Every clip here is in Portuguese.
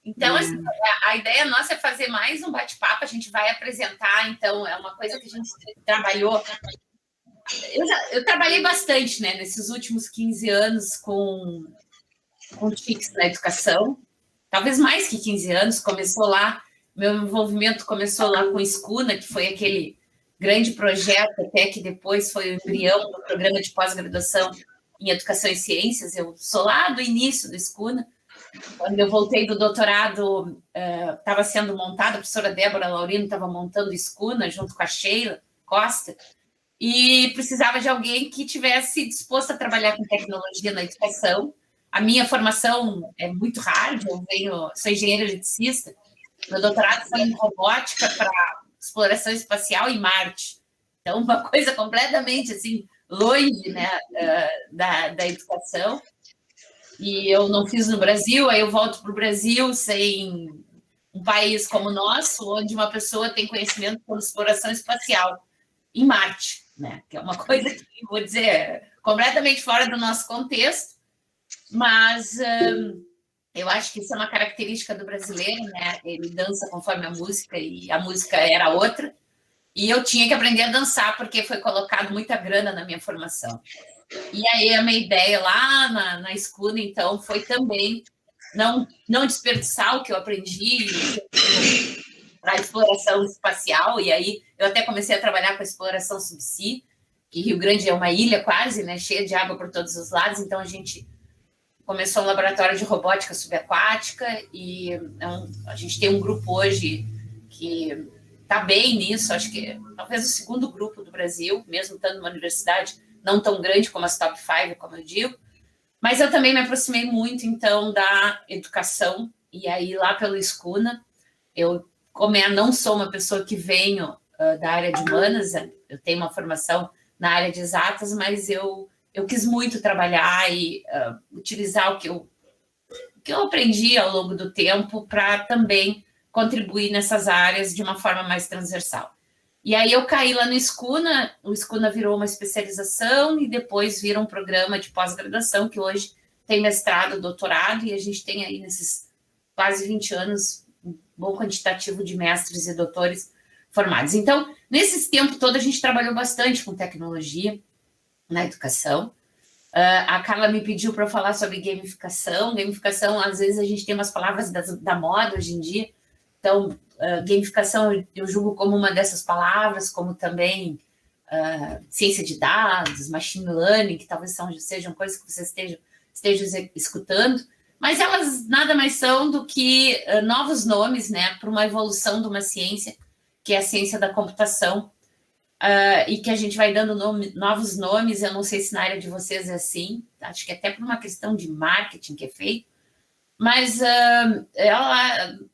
Então, assim, a ideia nossa é fazer mais um bate-papo, a gente vai apresentar, então, é uma coisa que a gente trabalhou. Eu trabalhei bastante, né, nesses últimos 15 anos com TICs na educação, talvez mais que 15 anos, começou lá, meu envolvimento começou lá com Escuna, que foi aquele grande projeto, até que depois foi o embrião do programa de pós-graduação em Educação e Ciências. Eu sou lá do início do Escuna. Quando eu voltei do doutorado, estava sendo montada, a professora Débora Laurino estava montando Escuna, junto com a Sheila Costa, e precisava de alguém que tivesse disposto a trabalhar com tecnologia na educação. A minha formação é muito hard, sou engenheira eletricista, meu doutorado foi em robótica para exploração espacial em Marte. Então, uma coisa completamente assim, longe, né, da educação. E eu não fiz no Brasil, aí eu volto para o Brasil sem um país como o nosso, onde uma pessoa tem conhecimento sobre exploração espacial em Marte, né? Que é uma coisa que, vou dizer, completamente fora do nosso contexto, mas eu acho que isso é uma característica do brasileiro, né? Ele dança conforme a música, e a música era outra, e eu tinha que aprender a dançar, porque foi colocado muita grana na minha formação. E aí a minha ideia lá na Escuna, então, foi também não desperdiçar o que eu aprendi para a exploração espacial, e aí eu até comecei a trabalhar com a exploração subsea, que Rio Grande é uma ilha quase, né, cheia de água por todos os lados, então a gente começou um laboratório de robótica subaquática, e a gente tem um grupo hoje que está bem nisso, acho que talvez o segundo grupo do Brasil, mesmo estando numa universidade não tão grande como as top 5, como eu digo, mas eu também me aproximei muito, então, da educação, e aí lá pelo Escuna, como eu não sou uma pessoa que venho da área de humanas, eu tenho uma formação na área de exatas, mas eu quis muito trabalhar e utilizar o que eu aprendi ao longo do tempo para também contribuir nessas áreas de uma forma mais transversal. E aí eu caí lá no Escuna, o Escuna virou uma especialização e depois vira um programa de pós-graduação, que hoje tem mestrado, doutorado, e a gente tem aí nesses quase 20 anos um bom quantitativo de mestres e doutores formados. Então, nesse tempo todo, a gente trabalhou bastante com tecnologia na educação. A Carla me pediu para eu falar sobre gamificação. Gamificação, às vezes, a gente tem umas palavras da moda hoje em dia. Então, gamificação eu julgo como uma dessas palavras, como também ciência de dados, machine learning, que talvez sejam coisas que você esteja escutando, mas elas nada mais são do que novos nomes, né, para uma evolução de uma ciência, que é a ciência da computação, e que a gente vai dando novos nomes. Eu não sei se na área de vocês é assim, acho que até por uma questão de marketing que é feito, mas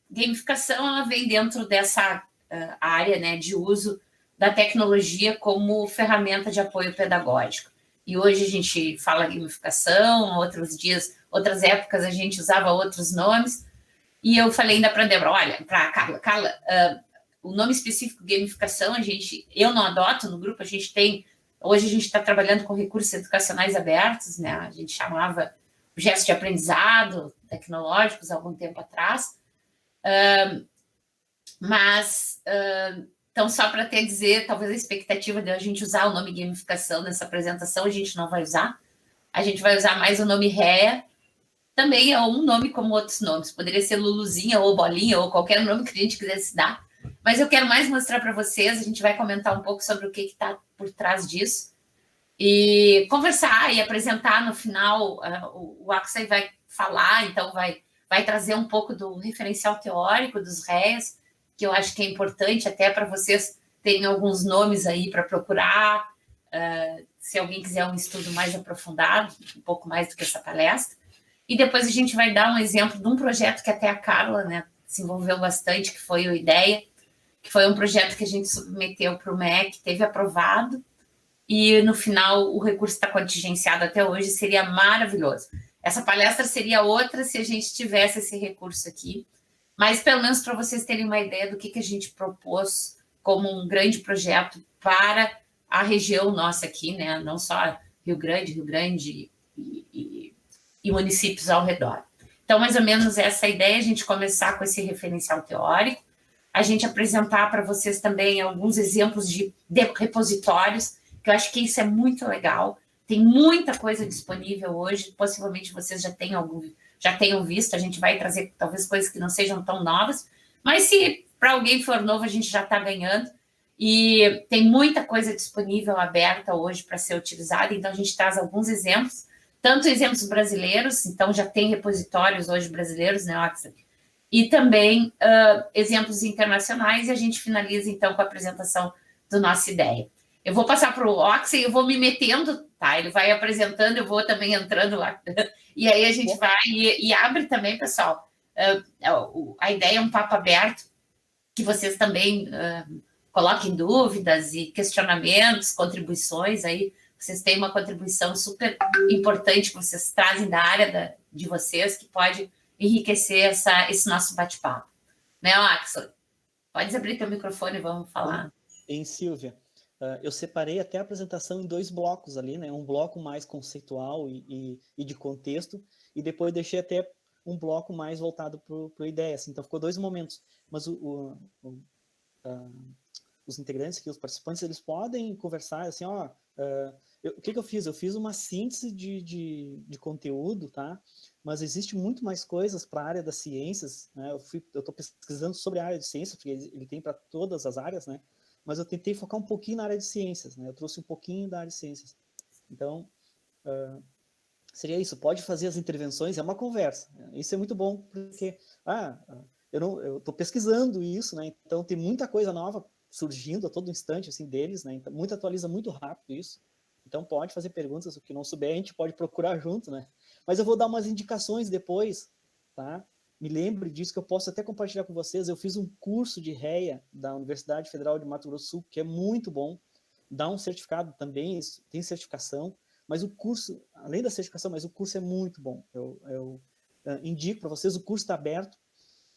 gamificação ela vem dentro dessa área, né, de uso da tecnologia como ferramenta de apoio pedagógico. E hoje a gente fala gamificação, outras épocas a gente usava outros nomes, e eu falei ainda para a Débora, olha, para a Carla, o nome específico gamificação eu não adoto no grupo, hoje a gente está trabalhando com recursos educacionais abertos, né, a gente chamava gestos de aprendizado tecnológicos há algum tempo atrás, então, só para até dizer, talvez a expectativa de a gente usar o nome gamificação nessa apresentação, a gente não vai usar, a gente vai usar mais o nome REA, também é um nome como outros nomes, poderia ser Luluzinha ou Bolinha ou qualquer nome que a gente quisesse dar, mas eu quero mais mostrar para vocês, a gente vai comentar um pouco sobre o que está por trás disso, e conversar e apresentar no final. O Axel vai falar, então vai trazer um pouco do referencial teórico dos REAs, que eu acho que é importante até para vocês terem alguns nomes aí para procurar, se alguém quiser um estudo mais aprofundado, um pouco mais do que essa palestra. E depois a gente vai dar um exemplo de um projeto que até a Carla, né, se envolveu bastante, que foi o IDEA, que foi um projeto que a gente submeteu para o MEC, teve aprovado, e no final o recurso está contingenciado até hoje, seria maravilhoso. Essa palestra seria outra se a gente tivesse esse recurso aqui, mas pelo menos para vocês terem uma ideia do que a gente propôs como um grande projeto para a região nossa aqui, né? Não só Rio Grande e municípios ao redor. Então, Então, mais ou menos essa ideia, a gente começar com esse referencial teórico, a gente apresentar para vocês também alguns exemplos de repositórios, que eu acho que isso é muito legal. Tem muita coisa disponível hoje, possivelmente vocês já tenham visto, a gente vai trazer talvez coisas que não sejam tão novas, mas se para alguém for novo, a gente já está ganhando. E tem muita coisa disponível, aberta hoje para ser utilizada, então a gente traz alguns exemplos, tanto exemplos brasileiros, então já tem repositórios hoje brasileiros, né, Oxley? E também exemplos internacionais, e a gente finaliza então com a apresentação da nossa ideia. Eu vou passar para o Oxley, eu vou me metendo, tá? Ele vai apresentando, eu vou também entrando lá. E aí a gente vai e abre também, pessoal. A ideia é um papo aberto, que vocês também coloquem dúvidas e questionamentos, contribuições aí. Vocês têm uma contribuição super importante que vocês trazem da área de vocês, que pode enriquecer esse nosso bate-papo. Né, Axel? Pode abrir teu microfone e vamos falar. Em Silvia, eu separei até a apresentação em 2 blocos ali, né? Um bloco mais conceitual e de contexto, e depois deixei até um bloco mais voltado para a ideia, assim. Então ficou 2 momentos. Mas os integrantes aqui, os participantes, eles podem conversar assim, ó... o que eu fiz? Eu fiz uma síntese de conteúdo, tá? Mas existe muito mais coisas para a área das ciências, né? Eu estou pesquisando sobre a área de ciências, porque ele tem para todas as áreas, né? Mas eu tentei focar um pouquinho na área de ciências, né? Eu trouxe um pouquinho da área de ciências. Então, seria isso. Pode fazer as intervenções, é uma conversa. Isso é muito bom, porque eu estou pesquisando isso, né? Então tem muita coisa nova surgindo a todo instante, assim, deles, né? Então, atualiza muito rápido isso. Então pode fazer perguntas, o que não souber a gente pode procurar junto, né? Mas eu vou dar umas indicações depois, tá? Me lembre disso, que eu posso até compartilhar com vocês. Eu fiz um curso de REA da Universidade Federal de Mato Grosso do Sul, que é muito bom. Dá um certificado também, tem certificação, mas o curso, além da certificação, mas o curso é muito bom. Eu indico para vocês, o curso está aberto.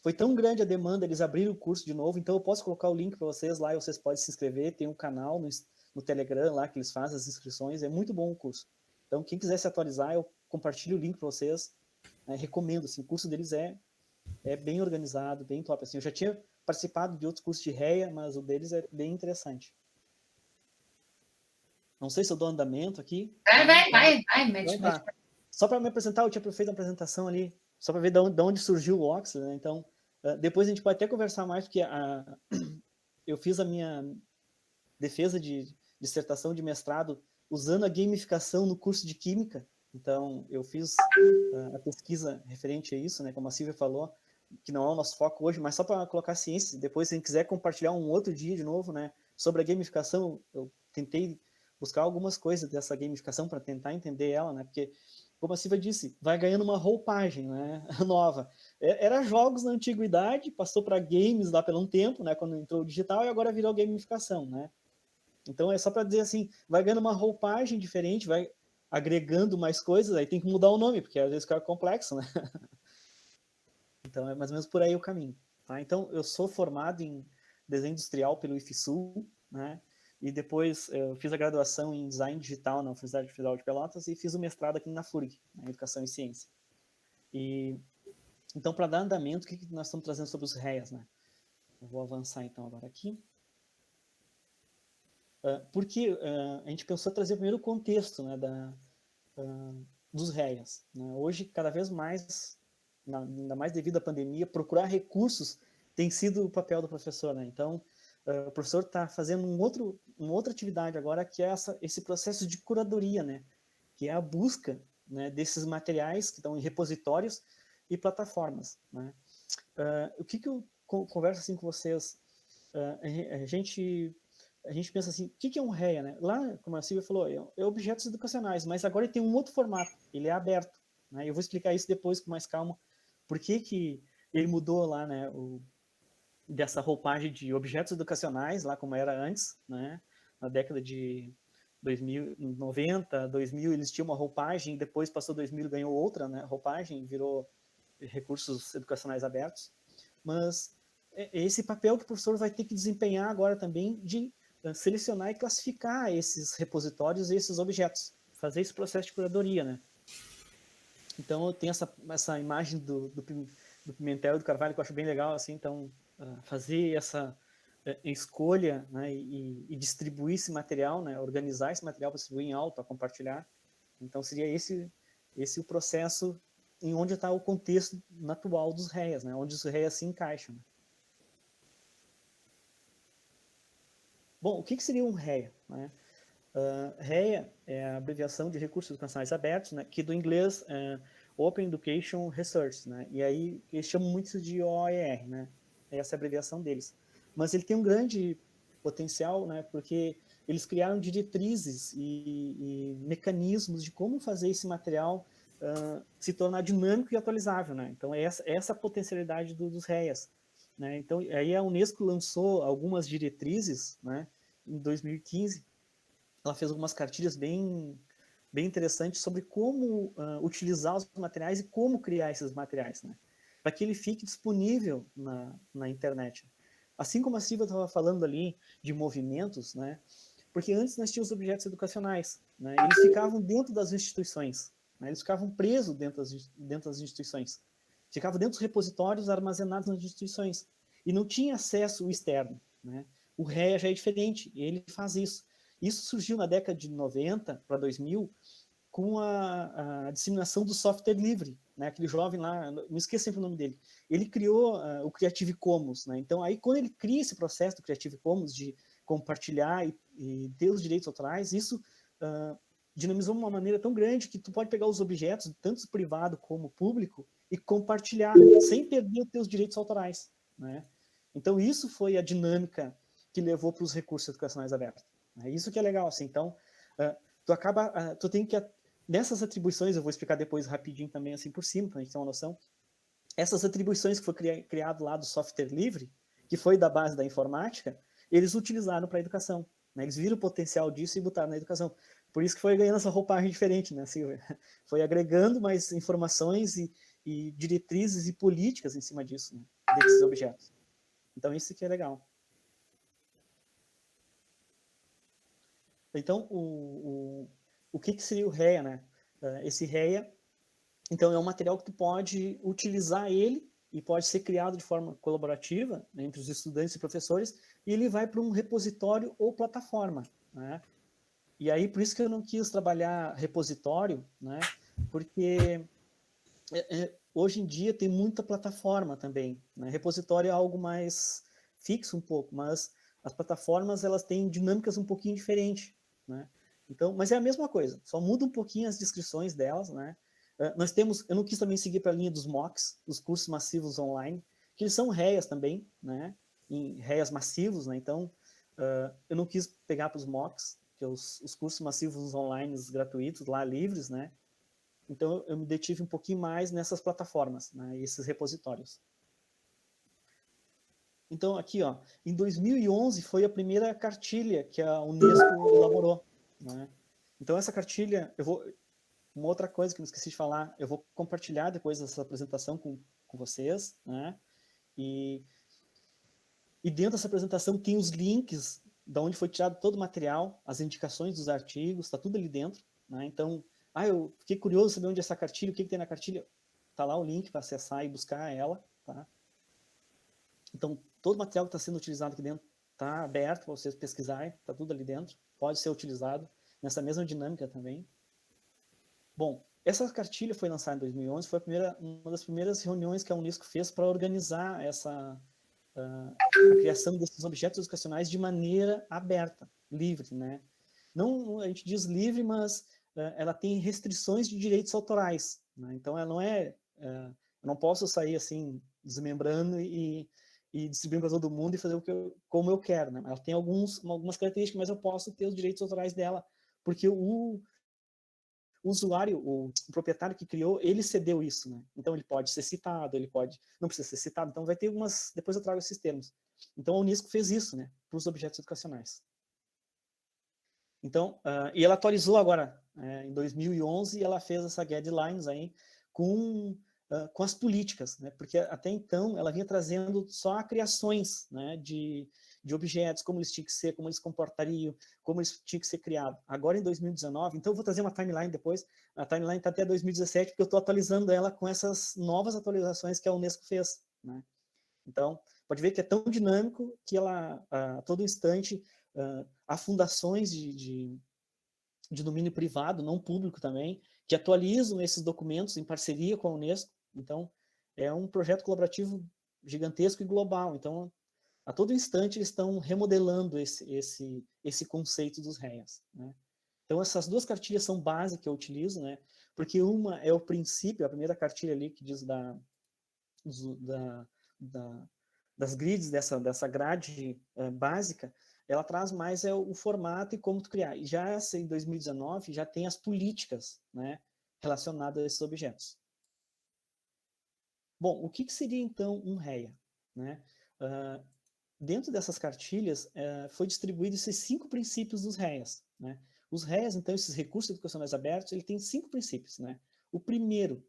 Foi tão grande a demanda, eles abriram o curso de novo, então eu posso colocar o link para vocês lá e vocês podem se inscrever. Tem um canal no Telegram lá que eles fazem as inscrições, é muito bom o curso. Então, quem quiser se atualizar, eu compartilho o link para vocês. Recomendo, assim, o curso deles é bem organizado, bem top. Assim, eu já tinha participado de outros cursos de REA, mas o deles é bem interessante. Não sei se eu dou andamento aqui. Vai. Então, tá. Só para me apresentar, eu tinha feito a apresentação ali, só para ver de onde surgiu o Oxley, né? Então, depois a gente pode até conversar mais, porque eu fiz a minha defesa de dissertação de mestrado usando a gamificação no curso de Química. Então, eu fiz a pesquisa referente a isso, né? Como a Silvia falou, que não é o nosso foco hoje, mas só para colocar ciência. Depois, se a gente quiser compartilhar um outro dia de novo, né? Sobre a gamificação, eu tentei buscar algumas coisas dessa gamificação para tentar entender ela, né? Porque, como a Silvia disse, vai ganhando uma roupagem, né? Nova. Era jogos na antiguidade, passou para games lá pelo um tempo, né? Quando entrou o digital, e agora virou gamificação, né? Então é só para dizer assim, vai ganhando uma roupagem diferente, vai agregando mais coisas, aí tem que mudar o nome, porque às vezes fica complexo, né? Então é mais ou menos por aí o caminho. Tá? Então eu sou formado em desenho industrial pelo IFSU, né? E depois eu fiz a graduação em design digital na Universidade Federal de Pelotas e fiz o mestrado aqui na FURG, na Educação e Ciência. E então, para dar andamento, o que nós estamos trazendo sobre os REAs, né? Eu vou avançar então agora aqui. Porque a gente pensou em trazer primeiro o contexto, né, dos REAs. Né? Hoje, cada vez mais, ainda mais devido à pandemia, procurar recursos tem sido o papel do professor. Né? Então, o professor está fazendo uma outra atividade agora, que é esse processo de curadoria, né? Que é a busca, né, desses materiais que estão em repositórios e plataformas. Né? O que eu converso assim com vocês? A gente pensa assim, o que é um REA, né? Lá, como a Silvia falou, é objetos educacionais, mas agora ele tem um outro formato, ele é aberto. Né? Eu vou explicar isso depois com mais calma, por que ele mudou lá, né, dessa roupagem de objetos educacionais, lá como era antes, né? Na década de 90, 2000, eles tinham uma roupagem, depois passou 2000, ganhou outra, né, roupagem, virou recursos educacionais abertos. Mas é esse papel que o professor vai ter que desempenhar agora também de selecionar e classificar esses repositórios e esses objetos, fazer esse processo de curadoria, né? Então, eu tenho essa imagem do Pimentel e do Carvalho que eu acho bem legal, assim, então, fazer essa escolha, né, e distribuir esse material, né, organizar esse material para distribuir em aula, para compartilhar. Então, seria esse o processo em onde está o contexto atual dos REAs, né, onde os REAs se encaixam. Né? Bom, o que seria um REA? Né? REA é a abreviação de Recursos Educacionais Abertos, né, que do inglês Open Education Resource, né, e aí eles chamam muito de OER, né, essa é a abreviação deles. Mas ele tem um grande potencial, né, porque eles criaram diretrizes e mecanismos de como fazer esse material se tornar dinâmico e atualizável, né, então essa a potencialidade dos REAs. Né, então, aí a Unesco lançou algumas diretrizes, né, em 2015, ela fez algumas cartilhas bem interessantes sobre como utilizar os materiais e como criar esses materiais, né? Para que ele fique disponível na internet. Assim como a Silvia estava falando ali de movimentos, né? Porque antes nós tínhamos objetos educacionais, né? Eles ficavam dentro das instituições, né? Eles ficavam presos dentro das instituições, ficavam dentro dos repositórios armazenados nas instituições e não tinha acesso externo, né? O REA já é diferente, ele faz isso. Isso surgiu na década de 90 para 2000 com a disseminação do software livre, né? Aquele jovem lá, não esqueça sempre o nome dele, ele criou o Creative Commons, né? Então aí quando ele cria esse processo do Creative Commons de compartilhar e ter os direitos autorais, isso dinamizou de uma maneira tão grande que tu pode pegar os objetos, tanto privado como público, e compartilhar sem perder os teus direitos autorais, né? Então isso foi a dinâmica que levou para os recursos educacionais abertos. É isso que é legal, assim. Então, tu tem que nessas atribuições, eu vou explicar depois rapidinho também, assim, por cima, para a gente ter uma noção. Essas atribuições que foi criado lá do software livre, que foi da base da informática, eles utilizaram para a educação. Né? Eles viram o potencial disso e botaram na educação. Por isso que foi ganhando essa roupagem diferente, né, Silvia? Foi agregando mais informações e diretrizes e políticas em cima disso, né? Desses objetos. Então, isso que é legal. Então, o que seria o REA, né? Esse REA, então, é um material que tu pode utilizar ele e pode ser criado de forma colaborativa, né, entre os estudantes e professores, e ele vai para um repositório ou plataforma, né? E aí, por isso que eu não quis trabalhar repositório, né? Porque hoje em dia tem muita plataforma também, né? Repositório é algo mais fixo um pouco, mas as plataformas elas têm dinâmicas um pouquinho diferentes, né? Então, mas é a mesma coisa, só muda um pouquinho as descrições delas, né? Nós temos, eu não quis também seguir para a linha dos MOOCs, dos cursos massivos online, que eles são REAs também, né? Em REAs massivos, né? Então, eu não quis pegar para os MOOCs, que é os cursos massivos online gratuitos, lá livres, né? Então, eu me detive um pouquinho mais nessas plataformas, né, esses repositórios. Então, aqui, ó, em 2011 foi a primeira cartilha que a Unesco elaborou. Né? Então, essa cartilha, uma outra coisa que eu não esqueci de falar, eu vou compartilhar depois dessa apresentação com vocês, né? E dentro dessa apresentação tem os links de onde foi tirado todo o material, as indicações dos artigos, está tudo ali dentro. Né? Então, eu fiquei curioso saber onde é essa cartilha, o que tem na cartilha. Está lá o link para acessar e buscar ela. Tá? Então, todo o material que está sendo utilizado aqui dentro está aberto para vocês pesquisarem, está tudo ali dentro, pode ser utilizado nessa mesma dinâmica também. Bom, essa cartilha foi lançada em 2011, foi uma das primeiras reuniões que a Unesco fez para organizar a criação desses objetos educacionais de maneira aberta, livre, né? Não, a gente diz livre, mas ela tem restrições de direitos autorais, né? Então, ela não eu não posso sair assim, desmembrando e distribuindo para todo mundo e fazer como eu quero, né? Ela tem algumas características, mas eu posso ter os direitos autorais dela, porque o usuário, o proprietário que criou, ele cedeu isso, né? Então ele pode ser citado, ele pode, não precisa ser citado, então vai ter depois eu trago esses termos. Então a Unesco fez isso, né, para os objetos educacionais. Então, e ela atualizou agora, em 2011, ela fez essa guidelines aí com com as políticas, né? Porque até então ela vinha trazendo só criações, né, de objetos, como eles tinham que ser, como eles se comportariam, como eles tinham que ser criados. Agora em 2019, então eu vou trazer uma timeline depois, a timeline está até 2017, porque eu estou atualizando ela com essas novas atualizações que a Unesco fez, né? Então, pode ver que é tão dinâmico que ela, a todo instante, há fundações de domínio privado, não público também, que atualizam esses documentos em parceria com a Unesco. Então, é um projeto colaborativo gigantesco e global. Então, a todo instante, eles estão remodelando esse conceito dos REAs, né? Então, essas duas cartilhas são base que eu utilizo, né? Porque uma é o princípio, a primeira cartilha ali que diz da, das grids, dessa grade básica, ela traz mais o formato e como tu criar. E já essa, em 2019, já tem as políticas, né, relacionadas a esses objetos. Bom, o que seria, então, um REA? Né? Dentro dessas cartilhas, foi distribuído esses 5 princípios dos REAs. Né? Os REAs, então, esses recursos educacionais abertos, ele tem 5 princípios. Né? O primeiro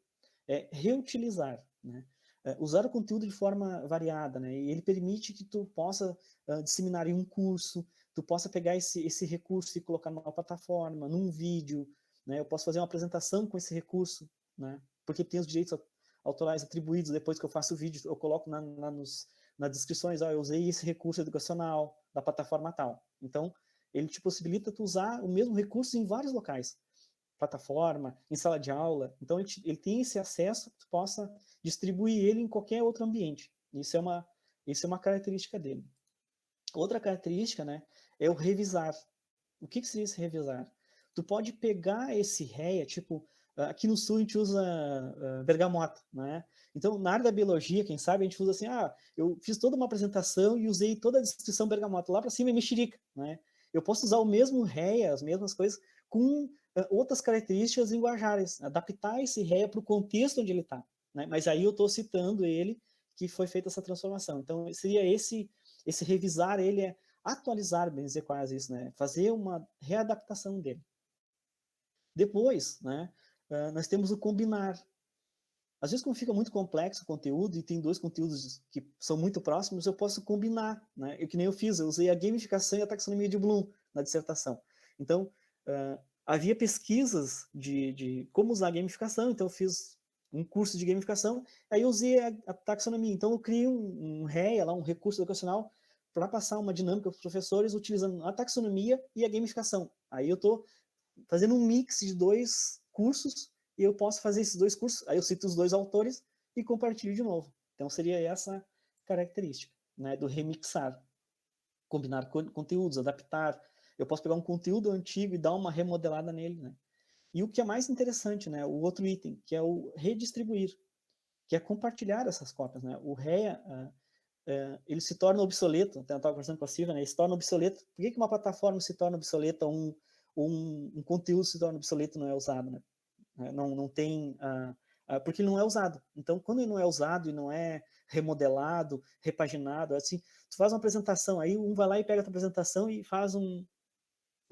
é reutilizar, né? Usar o conteúdo de forma variada, né? E ele permite que tu possa disseminar em um curso, tu possa pegar esse recurso e colocar numa plataforma, num vídeo, né? Eu posso fazer uma apresentação com esse recurso, né? Porque tem os direitos autorais atribuídos depois que eu faço o vídeo, eu coloco nas descrições, eu usei esse recurso educacional da plataforma tal. Então, ele te possibilita tu usar o mesmo recurso em vários locais. Plataforma, em sala de aula. Então, ele tem esse acesso que tu possa distribuir ele em qualquer outro ambiente. Isso é uma característica dele. Outra característica, né, é o revisar. O que seria esse revisar? Tu pode pegar esse REA, tipo, aqui no Sul a gente usa bergamota, né? Então, na área da biologia, quem sabe, a gente usa assim, eu fiz toda uma apresentação e usei toda a descrição bergamota, lá para cima é mexerica, né? Eu posso usar o mesmo REA, as mesmas coisas, com outras características linguajárias, adaptar esse REA para o contexto onde ele está, né? Mas aí eu estou citando ele, que foi feita essa transformação. Então, seria esse revisar, ele é atualizar, bem dizer quase isso, né? Fazer uma readaptação dele. Depois, né, nós temos o combinar. Às vezes, como fica muito complexo o conteúdo e tem 2 conteúdos que são muito próximos, eu posso combinar, né? Que nem eu fiz, eu usei a gamificação e a taxonomia de Bloom na dissertação. Então, havia pesquisas de como usar a gamificação, então eu fiz um curso de gamificação, aí eu usei a taxonomia. Então, eu criei um REA, lá, um recurso educacional, para passar uma dinâmica para os professores utilizando a taxonomia e a gamificação. Aí eu estou fazendo um mix de 2 cursos e eu posso fazer esses 2 cursos, aí eu cito os 2 autores e compartilho de novo. Então, seria essa característica, né, do remixar. Combinar conteúdos, adaptar. Eu posso pegar um conteúdo antigo e dar uma remodelada nele, né? E o que é mais interessante, né, o outro item, que é o redistribuir, que é compartilhar essas cópias, né? O REA, ele se torna obsoleto, eu estava conversando com a Silvia, né? Ele se torna obsoleto. Por que uma plataforma se torna obsoleta, um conteúdo se torna obsoleto e não é usado, né? Não tem... porque ele não é usado. Então, quando ele não é usado e não é remodelado, repaginado, assim, tu faz uma apresentação, aí um vai lá e pega a tua apresentação e faz um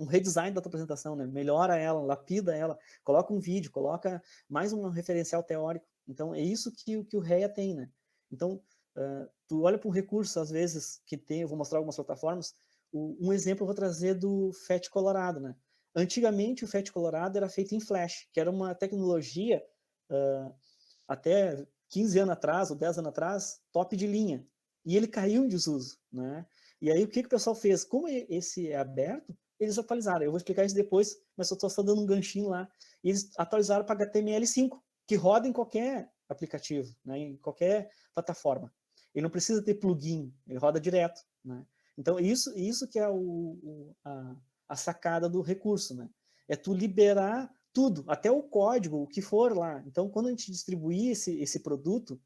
redesign da tua apresentação, né? Melhora ela, lapida ela, coloca um vídeo, coloca mais um referencial teórico. Então, é isso que o REA tem, né? Então, tu olha para um recurso, às vezes, que tem, eu vou mostrar algumas plataformas, um exemplo eu vou trazer do FET Colorado, né? Antigamente, o FET Colorado era feito em Flash, que era uma tecnologia, até 15 anos atrás, ou 10 anos atrás, top de linha. E ele caiu em desuso, né? E aí, o que o pessoal fez? Como esse é aberto, eles atualizaram. Eu vou explicar isso depois, mas eu estou só dando um ganchinho lá. E eles atualizaram para HTML5, que roda em qualquer aplicativo, né? Em qualquer plataforma. Ele não precisa ter plugin, ele roda direto, né? Então, isso que é a sacada do recurso, né? É tu liberar tudo, até o código, o que for lá. Então, quando a gente distribuir esse produto,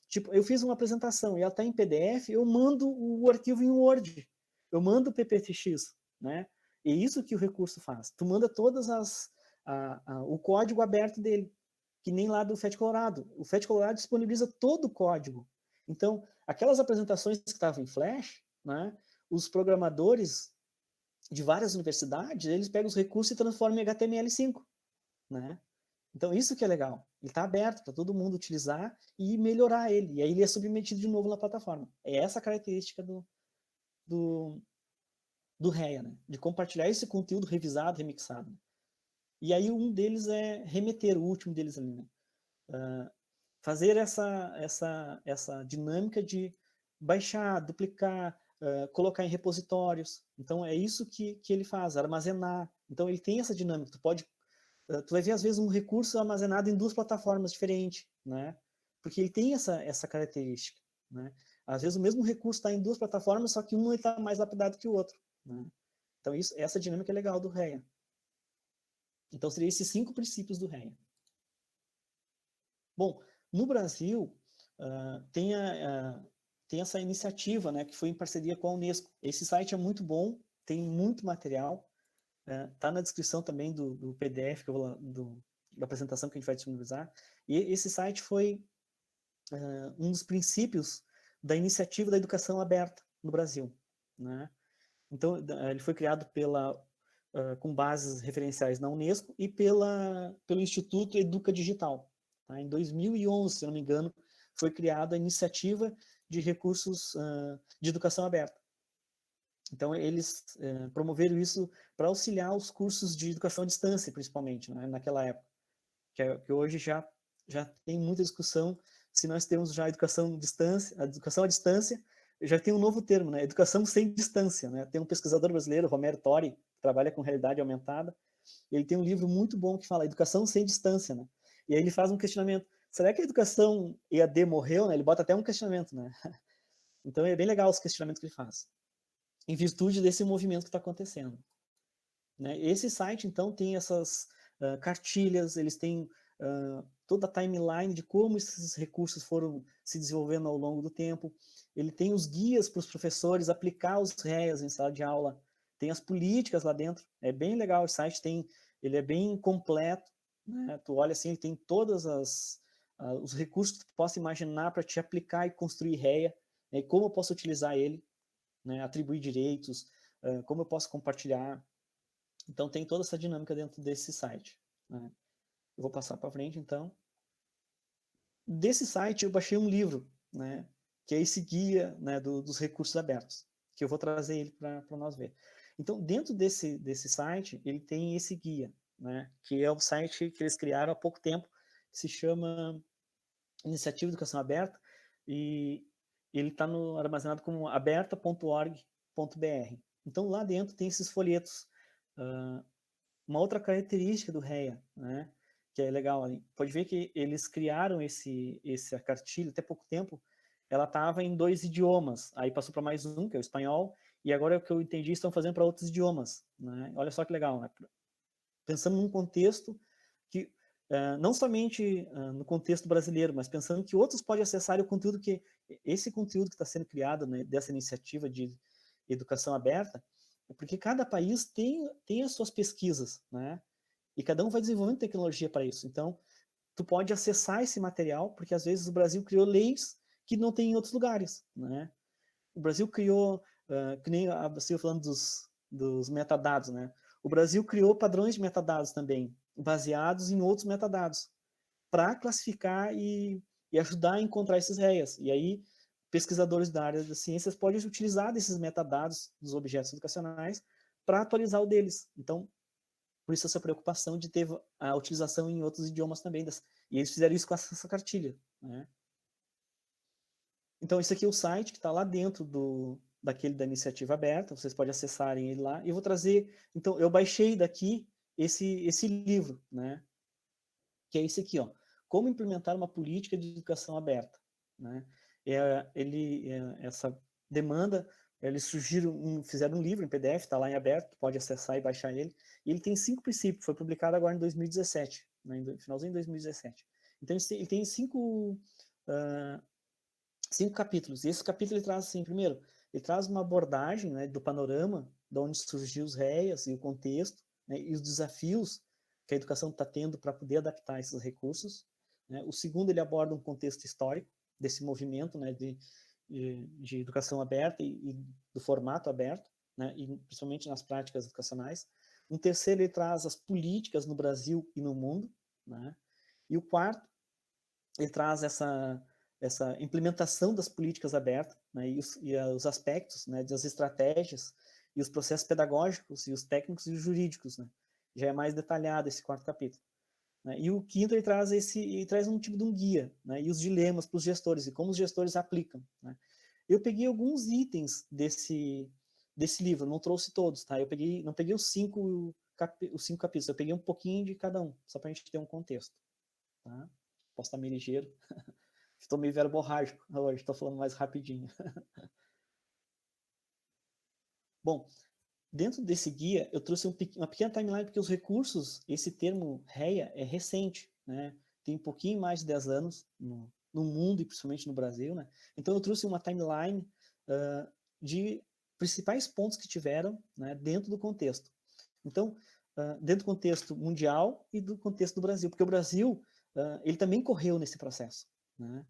tipo, eu fiz uma apresentação e ela está em PDF, eu mando o arquivo em Word, eu mando o PPTX, né? E isso que o recurso faz. Tu manda todas o código aberto dele, que nem lá do FET Colorado. O FET Colorado disponibiliza todo o código. Então, aquelas apresentações que estavam em Flash, né, os programadores de várias universidades, eles pegam os recursos e transformam em HTML5, né? Então, isso que é legal. Ele está aberto para todo mundo utilizar e melhorar ele. E aí ele é submetido de novo na plataforma. É essa a característica do, do REA, né? De compartilhar esse conteúdo revisado, remixado. E aí um deles é remeter, o último deles ali, né? Fazer essa dinâmica de baixar, duplicar, colocar em repositórios. Então é isso que ele faz, armazenar. Então ele tem essa dinâmica. Tu vai ver às vezes um recurso armazenado em duas plataformas diferentes, né? Porque ele tem essa característica, né? Às vezes o mesmo recurso está em duas plataformas, só que um está mais lapidado que o outro, né? Então essa dinâmica é legal do REA. Então seriam esses 5 princípios do REA. Bom, no Brasil tem essa iniciativa, né, que foi em parceria com a Unesco. Esse site é muito bom, tem muito material, tá na descrição também do PDF que eu vou da apresentação que a gente vai disponibilizar. E esse site foi um dos princípios da iniciativa da educação aberta no Brasil, né? Então ele foi criado com bases referenciais na Unesco e pelo Instituto Educa Digital. Tá? Em 2011, se não me engano, foi criada a iniciativa de recursos de educação aberta. Então, eles promoveram isso para auxiliar os cursos de educação à distância, principalmente, né, naquela época. Que hoje já tem muita discussão se nós temos já a educação à distância, já tem um novo termo, né? Educação sem distância, né? Tem um pesquisador brasileiro, Romero Tori, que trabalha com realidade aumentada, e ele tem um livro muito bom que fala Educação sem distância, né? E aí ele faz um questionamento, será que a educação EAD morreu, né? Ele bota até um questionamento, né? Então é bem legal os questionamentos que ele faz, em virtude desse movimento que está acontecendo. Né? Esse site, então, tem essas cartilhas, eles têm toda a timeline de como esses recursos foram se desenvolvendo ao longo do tempo. Ele tem os guias para os professores aplicar os REAs em sala de aula. Tem as políticas lá dentro. É bem legal o site, ele é bem completo. Né? Tu olha assim, ele tem todos os recursos que tu possa imaginar para te aplicar e construir REA, né? E como eu posso utilizar ele, né? Atribuir direitos, como eu posso compartilhar. Então tem toda essa dinâmica dentro desse site. Né? Eu vou passar para frente, então. Desse site eu baixei um livro, né, que é esse guia, né, dos recursos abertos, que eu vou trazer ele para nós ver. Então, dentro desse site, ele tem esse guia, né, que é o site que eles criaram há pouco tempo, que se chama Iniciativa de Educação Aberta, e ele está armazenado como aberta.org.br. Então, lá dentro tem esses folhetos. Uma outra característica do REA, né, que é legal ali, pode ver que eles criaram essa cartilha até pouco tempo, ela estava em 2 idiomas, aí passou para mais um, que é o espanhol, e agora é o que eu entendi, estão fazendo para outros idiomas, né? Olha só que legal, né? Pensando num contexto que não somente no contexto brasileiro, mas pensando que outros podem acessar o conteúdo esse conteúdo que está sendo criado, né, dessa iniciativa de educação aberta, porque cada país tem as suas pesquisas, né? E cada um vai desenvolvendo tecnologia para isso. Então, tu pode acessar esse material, porque às vezes o Brasil criou leis que não tem em outros lugares, né? O Brasil criou, que nem você falando dos metadados, né? O Brasil criou padrões de metadados também, baseados em outros metadados, para classificar e ajudar a encontrar esses REAs. E aí, pesquisadores da área das ciências podem utilizar desses metadados dos objetos educacionais para atualizar o deles. Então, por isso essa preocupação de ter a utilização em outros idiomas também. E eles fizeram isso com essa cartilha. Né? Então, esse aqui é o site que está lá dentro daquele da iniciativa aberta, vocês podem acessarem ele lá. E eu vou trazer, então, eu baixei daqui esse livro, né? Que é esse aqui, ó. Como implementar uma política de educação aberta. Né? Essa demanda, eles fizeram um livro em PDF, está lá em aberto, pode acessar e baixar ele. E ele tem 5 princípios, foi publicado agora em 2017, né, finalzinho de 2017. Então ele tem 5 capítulos. E esse capítulo ele traz assim, primeiro, ele traz uma abordagem, né, do panorama, de onde surgiu os REAs e o contexto, né, e os desafios que a educação está tendo para poder adaptar esses recursos. Né? O segundo, ele aborda um contexto histórico desse movimento, né, de educação aberta e do formato aberto, né, e principalmente nas práticas educacionais. Um terceiro, ele traz as políticas no Brasil e no mundo, né? E o quarto, ele traz essa implementação das políticas abertas, né, e os aspectos, né, das estratégias e os processos pedagógicos e os técnicos e os jurídicos, né? Já é mais detalhado esse quarto capítulo. Né? E o quinto, ele traz um tipo de um guia, né, e os dilemas para os gestores e como os gestores aplicam. Né? Eu peguei alguns itens desse livro, não trouxe todos, tá? Não peguei os cinco capítulos, eu peguei um pouquinho de cada um, só para a gente ter um contexto. Tá? Posso estar meio ligeiro. Estou meio verborrágico hoje, estou falando mais rapidinho. Bom, dentro desse guia, eu trouxe uma pequena timeline, porque os recursos, esse termo REA é recente, né? Tem um pouquinho mais de 10 anos no mundo e principalmente no Brasil, né? Então eu trouxe uma timeline de principais pontos que tiveram, né, dentro do contexto. Então, dentro do contexto mundial e do contexto do Brasil, porque o Brasil, ele também correu nesse processo, né?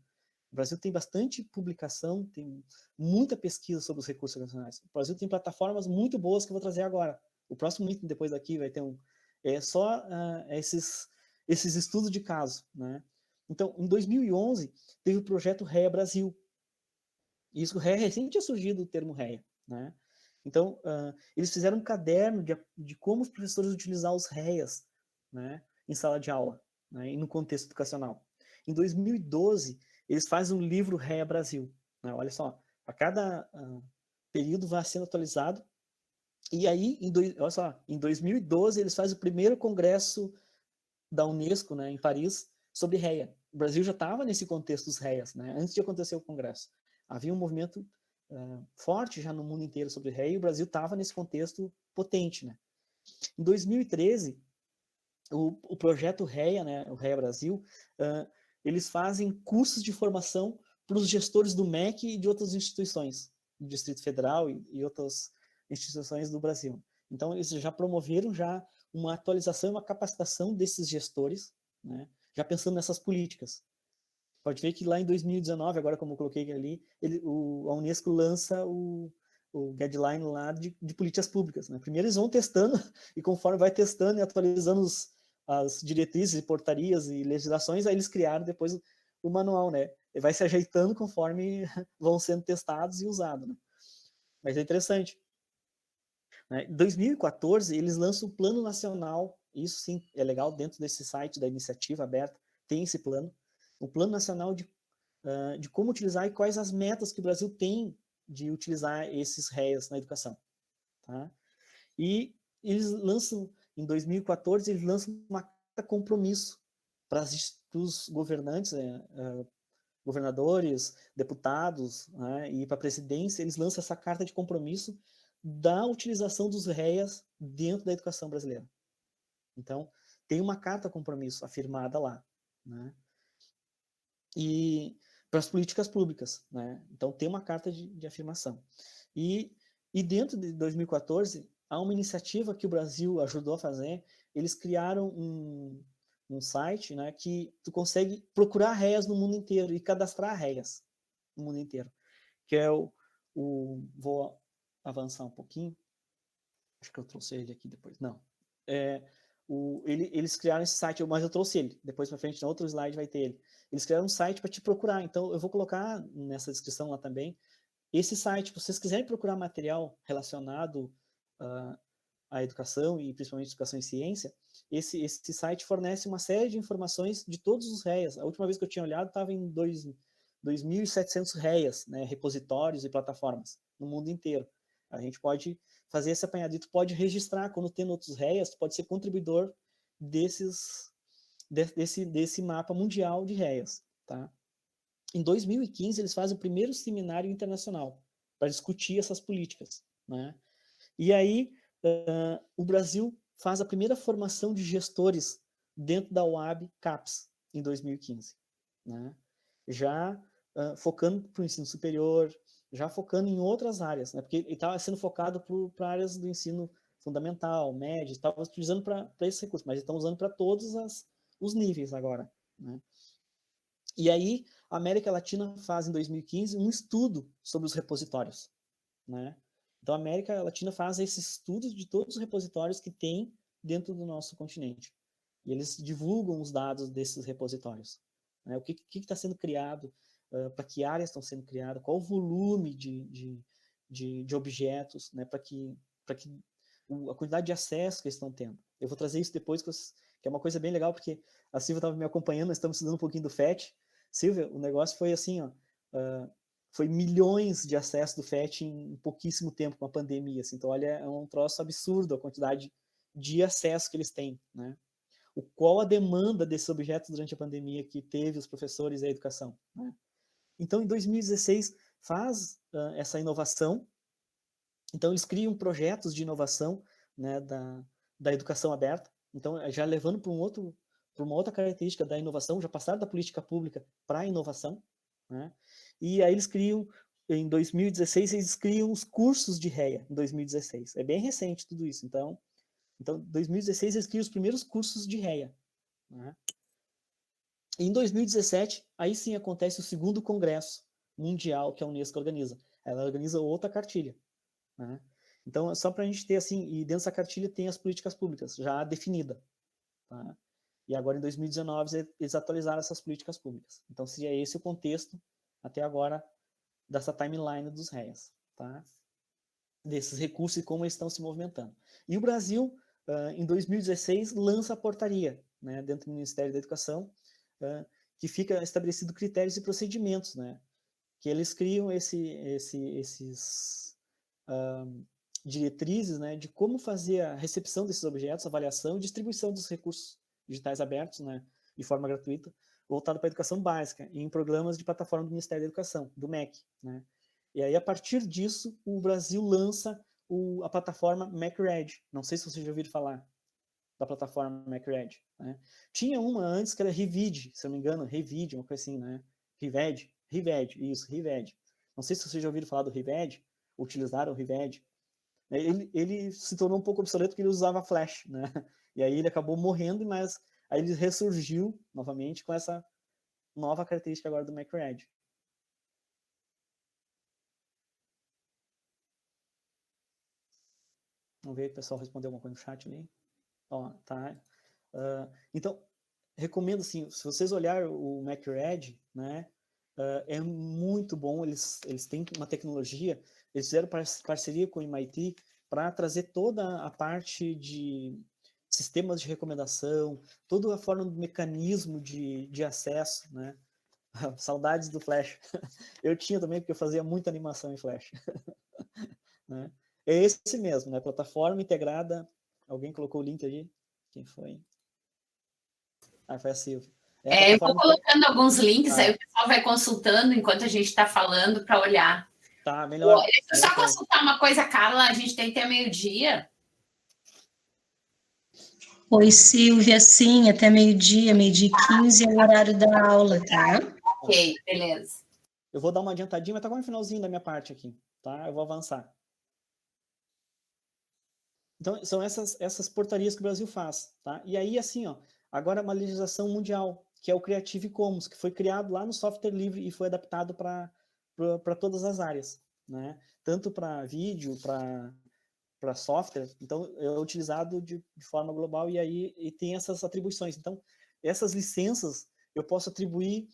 O Brasil tem bastante publicação, tem muita pesquisa sobre os recursos educacionais. O Brasil tem plataformas muito boas que eu vou trazer agora. O próximo item depois daqui vai ter esses estudos de caso, né? Então, em 2011, teve o projeto REA Brasil. E isso, REA, recém tinha surgido o termo REA, né? Então, eles fizeram um caderno de como os professores utilizar os REAs, né, em sala de aula, né, e no contexto educacional. Em 2012, eles fazem um livro REA Brasil. Né? Olha só, a cada período vai sendo atualizado. E aí, olha só, em 2012, eles fazem o primeiro congresso da Unesco, né, em Paris, sobre REA. O Brasil já estava nesse contexto dos REAs, né, antes de acontecer o congresso. Havia um movimento forte já no mundo inteiro sobre REA, e o Brasil estava nesse contexto potente. Né. Em 2013, o projeto REA, né, o REA Brasil, eles fazem cursos de formação para os gestores do MEC e de outras instituições, do Distrito Federal e outras instituições do Brasil. Então, eles já promoveram já uma atualização e uma capacitação desses gestores, né, já pensando nessas políticas. Pode ver que lá em 2019, agora como eu coloquei ali, a Unesco lança o guideline lá de políticas públicas. Né? Primeiro eles vão testando, e conforme vai testando e atualizando as diretrizes e portarias e legislações, aí eles criaram depois o manual, né? E vai se ajeitando conforme vão sendo testados e usados. Né? Mas é interessante. Né? Em 2014, eles lançam o Plano Nacional, isso sim é legal, dentro desse site da iniciativa aberta, tem esse plano, o Plano Nacional de como utilizar e quais as metas que o Brasil tem de utilizar esses REAs na educação. Tá? E eles lançam, em 2014, eles lançam uma carta compromisso para os governantes, governadores, deputados, né, e para a presidência, eles lançam essa carta de compromisso da utilização dos REAs dentro da educação brasileira. Então, tem uma carta compromisso afirmada lá. Né? E para as políticas públicas. Né? Então, tem uma carta de afirmação. E dentro de 2014, há uma iniciativa que o Brasil ajudou a fazer, eles criaram um site, né, que tu consegue procurar REAs no mundo inteiro e cadastrar REAs no mundo inteiro, que é vou avançar um pouquinho, acho que eu trouxe ele aqui depois, não, eles criaram esse site, mas eu trouxe ele, depois para frente, no outro slide vai ter ele. Eles criaram um site para te procurar, então eu vou colocar nessa descrição lá também, esse site, se vocês quiserem procurar material relacionado à educação, e principalmente educação e ciência, esse site fornece uma série de informações de todos os REAs. A última vez que eu tinha olhado estava em 2.700 REAs, né, repositórios e plataformas, no mundo inteiro. A gente pode fazer esse apanhadito, pode registrar, quando tem outros REAs, pode ser contribuidor desse mapa mundial de REAs. Tá? Em 2015, eles fazem o primeiro seminário internacional para discutir essas políticas. Né? E aí, o Brasil faz a primeira formação de gestores dentro da UAB CAPES, em 2015. Né? Já focando para o ensino superior, já focando em outras áreas, né? Porque ele estava sendo focado para áreas do ensino fundamental, médio, estava utilizando para esse recurso, mas estão usando para todos os níveis agora. Né? E aí, a América Latina faz, em 2015, um estudo sobre os repositórios. Né? Então, a América Latina faz esses estudos de todos os repositórios que tem dentro do nosso continente. E eles divulgam os dados desses repositórios. Né? O que está sendo criado, para que áreas estão sendo criadas, qual o volume de objetos, né? Para que a quantidade de acesso que eles estão tendo. Eu vou trazer isso depois, que é uma coisa bem legal, porque a Silvia estava me acompanhando, nós estamos estudando um pouquinho do FET. Silvia, o negócio foi assim, ó, foi milhões de acessos do FET em pouquíssimo tempo, com a pandemia. Assim. Então, olha, é um troço absurdo a quantidade de acesso que eles têm, né? Qual a demanda desses objetos durante a pandemia que teve os professores e a educação, né? Então, em 2016, faz essa inovação. Então, eles criam projetos de inovação, né, da educação aberta. Então, já levando para uma outra característica da inovação, já passaram da política pública para a inovação, né? E aí eles criam, em 2016, eles criam os cursos de REA, em 2016. É bem recente tudo isso. Então, em 2016, eles criam os primeiros cursos de REA, né? Em 2017, aí sim acontece o segundo congresso mundial que a Unesco organiza. Ela organiza outra cartilha, né? Então, só para a gente ter assim, e dentro dessa cartilha tem as políticas públicas já definida, tá? E agora em 2019 eles atualizaram essas políticas públicas. Então, seria esse o contexto até agora dessa timeline dos REAs, tá? Desses recursos e como eles estão se movimentando. E o Brasil, em 2016, lança a portaria, né, dentro do Ministério da Educação, que fica estabelecido critérios e procedimentos, né, que eles criam esses diretrizes, né, de como fazer a recepção desses objetos, avaliação e distribuição dos recursos digitais abertos, né, de forma gratuita, voltado para a educação básica, em programas de plataforma do Ministério da Educação, do MEC, né. E aí, a partir disso, o Brasil lança a plataforma MacRed. Não sei se vocês já ouviram falar da plataforma MacRed, né? Tinha uma antes que era Revide, se eu não me engano, Revide, uma coisa assim, né? Rived, isso, Rived. Não sei se vocês já ouviram falar do Rived, utilizaram o Rived. Ele se tornou um pouco obsoleto porque ele usava Flash, né? E aí ele acabou morrendo, mas aí ele ressurgiu novamente com essa nova característica agora do MacRed. Vamos ver se o pessoal respondeu alguma coisa no chat ali. Ó, tá. Então, recomendo assim, se vocês olharem o MacRed, né, é muito bom, eles têm uma tecnologia, eles fizeram parceria com o MIT para trazer toda a parte de sistemas de recomendação, toda a forma do mecanismo de acesso, né? Saudades do Flash. Eu tinha também, porque eu fazia muita animação em Flash. Né? É esse mesmo, né? Plataforma integrada. Alguém colocou o link ali? Quem foi? Ah, foi a Silvia. Eu vou colocando alguns links, aí o pessoal vai consultando enquanto a gente está falando para olhar. Tá, melhor. Deixa eu só consultar uma coisa, Carla, a gente tem até meio-dia. Oi, Silvia, sim, até meio-dia, meio-dia 15 é o horário da aula, tá? Ok, beleza. Eu vou dar uma adiantadinha, mas tá quase no finalzinho da minha parte aqui, tá? Eu vou avançar. Então, são essas portarias que o Brasil faz, tá? E aí, assim, ó, agora uma legislação mundial, que é o Creative Commons, que foi criado lá no software livre e foi adaptado para todas as áreas, né? Tanto para vídeo, para software, então é utilizado de forma global e tem essas atribuições. Então, essas licenças, eu posso atribuir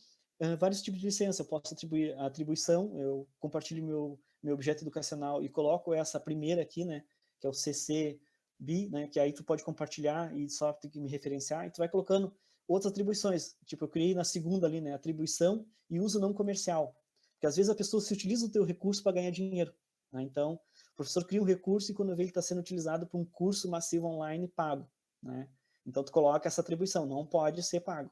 vários tipos de licença. Eu posso atribuir a atribuição, eu compartilho meu objeto educacional e coloco essa primeira aqui, né, que é o CC BY, né, que aí tu pode compartilhar e só tem que me referenciar, e tu vai colocando outras atribuições. Tipo, eu criei na segunda ali, né, atribuição e uso não comercial. Porque às vezes a pessoa se utiliza o teu recurso para ganhar dinheiro, né? Então, o professor cria um recurso e quando vê ele está sendo utilizado para um curso massivo online pago, né? Então, tu coloca essa atribuição, não pode ser pago.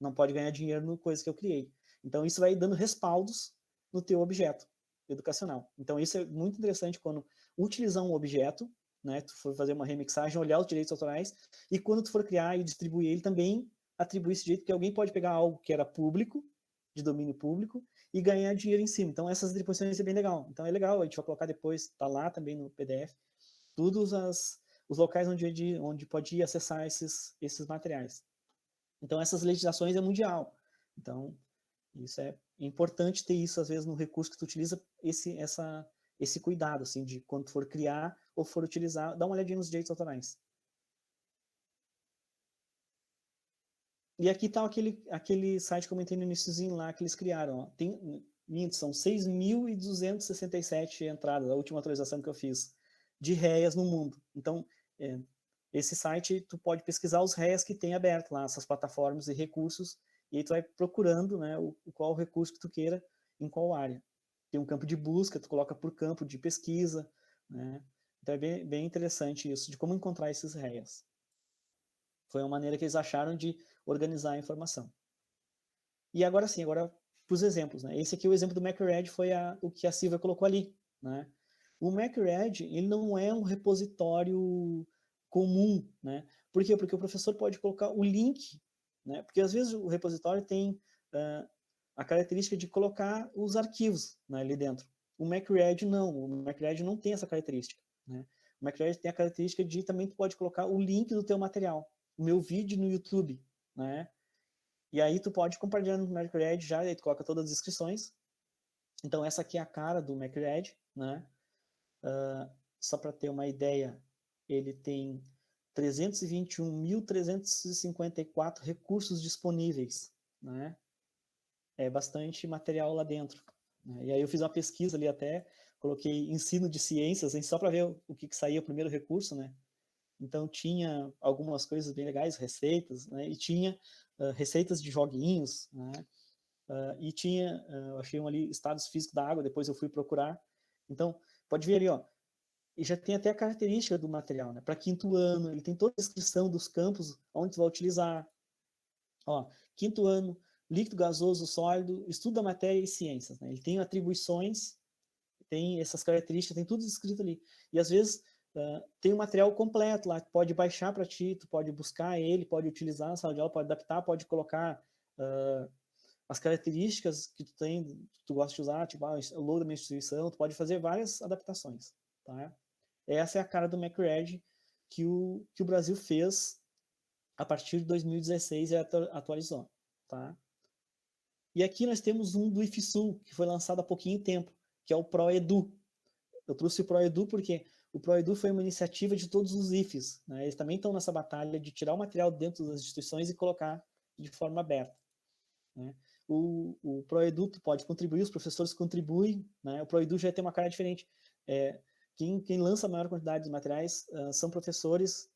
Não pode ganhar dinheiro no coisa que eu criei. Então, isso vai dando respaldos no teu objeto educacional. Então, isso é muito interessante quando utilizar um objeto, né? Tu for fazer uma remixagem, olhar os direitos autorais, e quando tu for criar e distribuir ele também, atribuir esse direito, que alguém pode pegar algo que era público, de domínio público, e ganhar dinheiro em cima. Então, essas atribuições é bem legal. Então, é legal, a gente vai colocar depois, tá lá também no PDF, todos os locais onde pode ir acessar esses materiais. Então, essas legislações é mundial. Então, isso é importante ter isso, às vezes, no recurso que tu utiliza, esse cuidado, assim, de quando for criar ou for utilizar, dá uma olhadinha nos direitos autorais. E aqui está aquele site que eu comentei no iniciozinho lá, que eles criaram. Ó. São 6.267 entradas, a última atualização que eu fiz, de REAs no mundo. Então, esse site, tu pode pesquisar os REAs que tem aberto lá, essas plataformas e recursos, e aí tu vai procurando, né, qual o recurso que tu queira, em qual área. Tem um campo de busca, tu coloca por campo de pesquisa, né? Então é bem interessante isso, de como encontrar esses REAs. Foi uma maneira que eles acharam de organizar a informação. E agora sim, agora para os exemplos, né? Esse aqui, o exemplo do MacRed, foi o que a Silvia colocou ali, né? O MacRed, ele não é um repositório comum, né? Por quê? Porque o professor pode colocar o link, né? Porque às vezes o repositório tem a característica de colocar os arquivos, né, ali dentro. O MacRed não tem essa característica, né? O MacRed tem a característica de também tu pode colocar o link do teu material, o meu vídeo no YouTube, né? E aí tu pode compartilhar no MacRed já, aí tu coloca todas as descrições. Então essa aqui é a cara do MacRed, né? Só para ter uma ideia, ele tem 321.354 recursos disponíveis, né? É bastante material lá dentro, né? E aí eu fiz uma pesquisa ali até, coloquei ensino de ciências, só para ver o que saía o primeiro recurso, né? Então tinha algumas coisas bem legais, receitas, né? E tinha receitas de joguinhos, né? E tinha, eu achei ali, estados físicos da água, depois eu fui procurar. Então, pode ver ali, ó, e já tem até a característica do material, né? Para quinto ano, ele tem toda a descrição dos campos onde você vai utilizar. Ó, quinto ano, líquido, gasoso, sólido, estudo da matéria e ciências, né? Ele tem atribuições, tem essas características, tem tudo escrito ali. E às vezes tem um material completo lá, que pode baixar para ti, tu pode buscar ele, pode utilizar na sala de aula, pode adaptar, pode colocar as características que tu tem, que tu gosta de usar, tipo, o logo da minha instituição, tu pode fazer várias adaptações, tá? Essa é a cara do MacRed que o Brasil fez a partir de 2016 e atualizou, tá? E aqui nós temos um do IFSU, que foi lançado há pouquinho tempo, que é o ProEdu. Eu trouxe o ProEdu porque o ProEdu foi uma iniciativa de todos os IFES, né? Eles também estão nessa batalha de tirar o material dentro das instituições e colocar de forma aberta, né? O ProEdu pode contribuir, os professores contribuem, né? O ProEdu já tem uma cara diferente. Quem lança a maior quantidade de materiais são professores,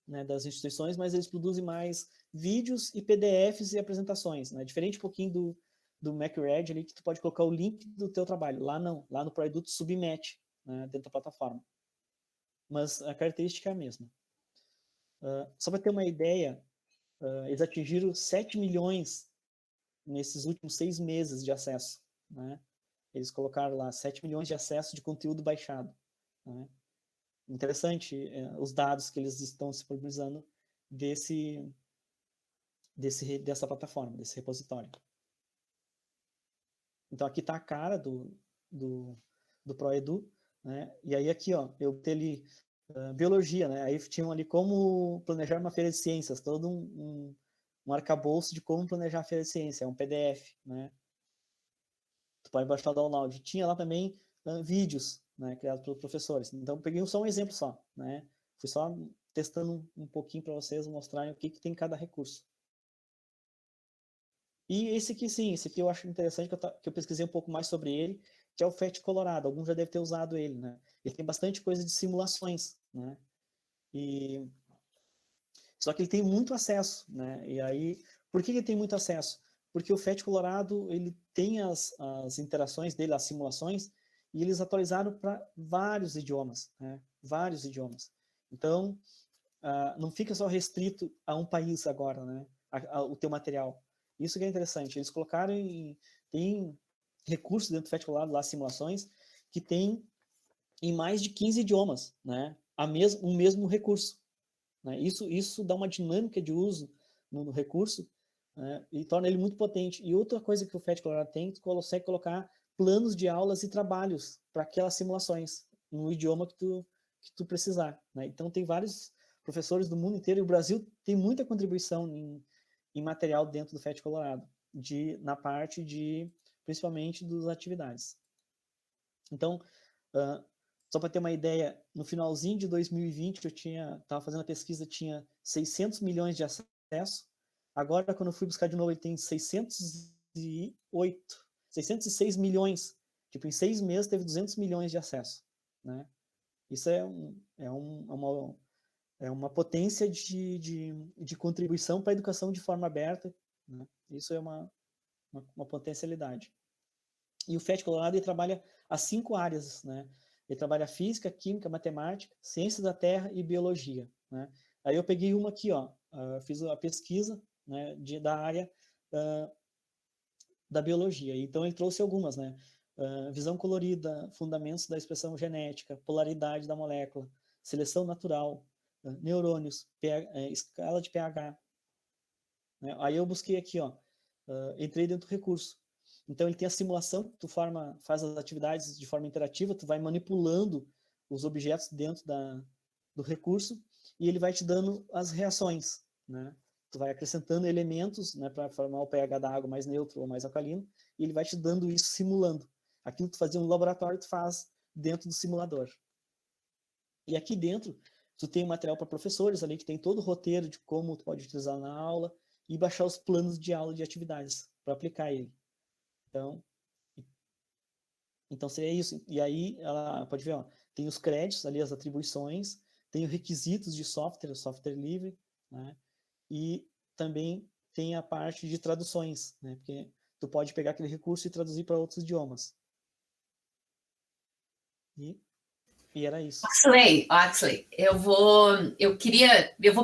né, das instituições, mas eles produzem mais vídeos e PDFs e apresentações, né? Diferente um pouquinho do MacRed ali, que tu pode colocar o link do teu trabalho. Lá não, lá no ProEdu tu submete, né, dentro da plataforma. Mas a característica é a mesma. Só para ter uma ideia, eles atingiram 7 milhões nesses últimos 6 meses de acesso, né? Eles colocaram lá 7 milhões de acesso de conteúdo baixado, né? Interessante os dados que eles estão disponibilizando dessa plataforma, desse repositório. Então aqui está a cara do ProEdu, né? E aí aqui, ó, eu tenho ali biologia, né? Aí tinham ali como planejar uma feira de ciências, todo um arcabouço de como planejar a feira de ciência, é um PDF, né? Tu pode baixar o download. Tinha lá também vídeos, né, criados pelos professores. Então peguei só um exemplo só, né? Fui só testando um pouquinho para vocês mostrarem o que tem em cada recurso. E esse aqui, sim, esse aqui eu acho interessante, que eu pesquisei um pouco mais sobre ele, que é o FET Colorado. Alguns já devem ter usado ele, né? Ele tem bastante coisa de simulações, né? Só que ele tem muito acesso, né? E aí, por que ele tem muito acesso? Porque o FET Colorado, ele tem as interações dele, as simulações, e eles atualizaram para vários idiomas, né? Vários idiomas. Então, não fica só restrito a um país agora, né? O teu material. Isso que é interessante. Eles colocaram tem recursos dentro do FET Colorado, lá, simulações, que tem em mais de 15 idiomas, né? O mesmo recurso, né? Isso dá uma dinâmica de uso no recurso, né? E torna ele muito potente. E outra coisa que o FET Colorado tem, tu consegue colocar planos de aulas e trabalhos para aquelas simulações, no idioma que tu precisar, né? Então tem vários professores do mundo inteiro, e o Brasil tem muita contribuição em material dentro do FET Colorado, na parte principalmente das atividades. Então, só para ter uma ideia, no finalzinho de 2020 eu estava fazendo a pesquisa, tinha 600 milhões de acesso, Agora, quando eu fui buscar de novo, ele tem 606 milhões. Tipo, em 6 meses teve 200 milhões de acesso, né? Isso é uma potência de contribuição para a educação de forma aberta, né? Isso é uma potencialidade. E o FET Colorado, ele trabalha as 5 áreas, né? Ele trabalha física, química, matemática, ciências da terra e biologia, né? Aí eu peguei uma aqui, ó, fiz a pesquisa, né, da área da biologia. Então ele trouxe algumas, né? Visão colorida, fundamentos da expressão genética, polaridade da molécula, seleção natural, neurônios, escala de pH. Né? Aí eu busquei aqui, ó, entrei dentro do recurso. Então ele tem a simulação, tu faz as atividades de forma interativa, tu vai manipulando os objetos dentro do recurso e ele vai te dando as reações, né? Tu vai acrescentando elementos, né, para formar o pH da água mais neutro ou mais alcalino, e ele vai te dando isso simulando. Aquilo que tu fazia no laboratório, tu faz dentro do simulador. E aqui dentro, tu tem um material para professores ali, que tem todo o roteiro de como tu pode utilizar na aula e baixar os planos de aula de atividades para aplicar ele. Então seria isso. E aí, ela pode ver, ó, tem os créditos ali, as atribuições, tem os requisitos de software, o software livre, né? E também tem a parte de traduções, né? Porque tu pode pegar aquele recurso e traduzir para outros idiomas. E era isso. Oxley, eu vou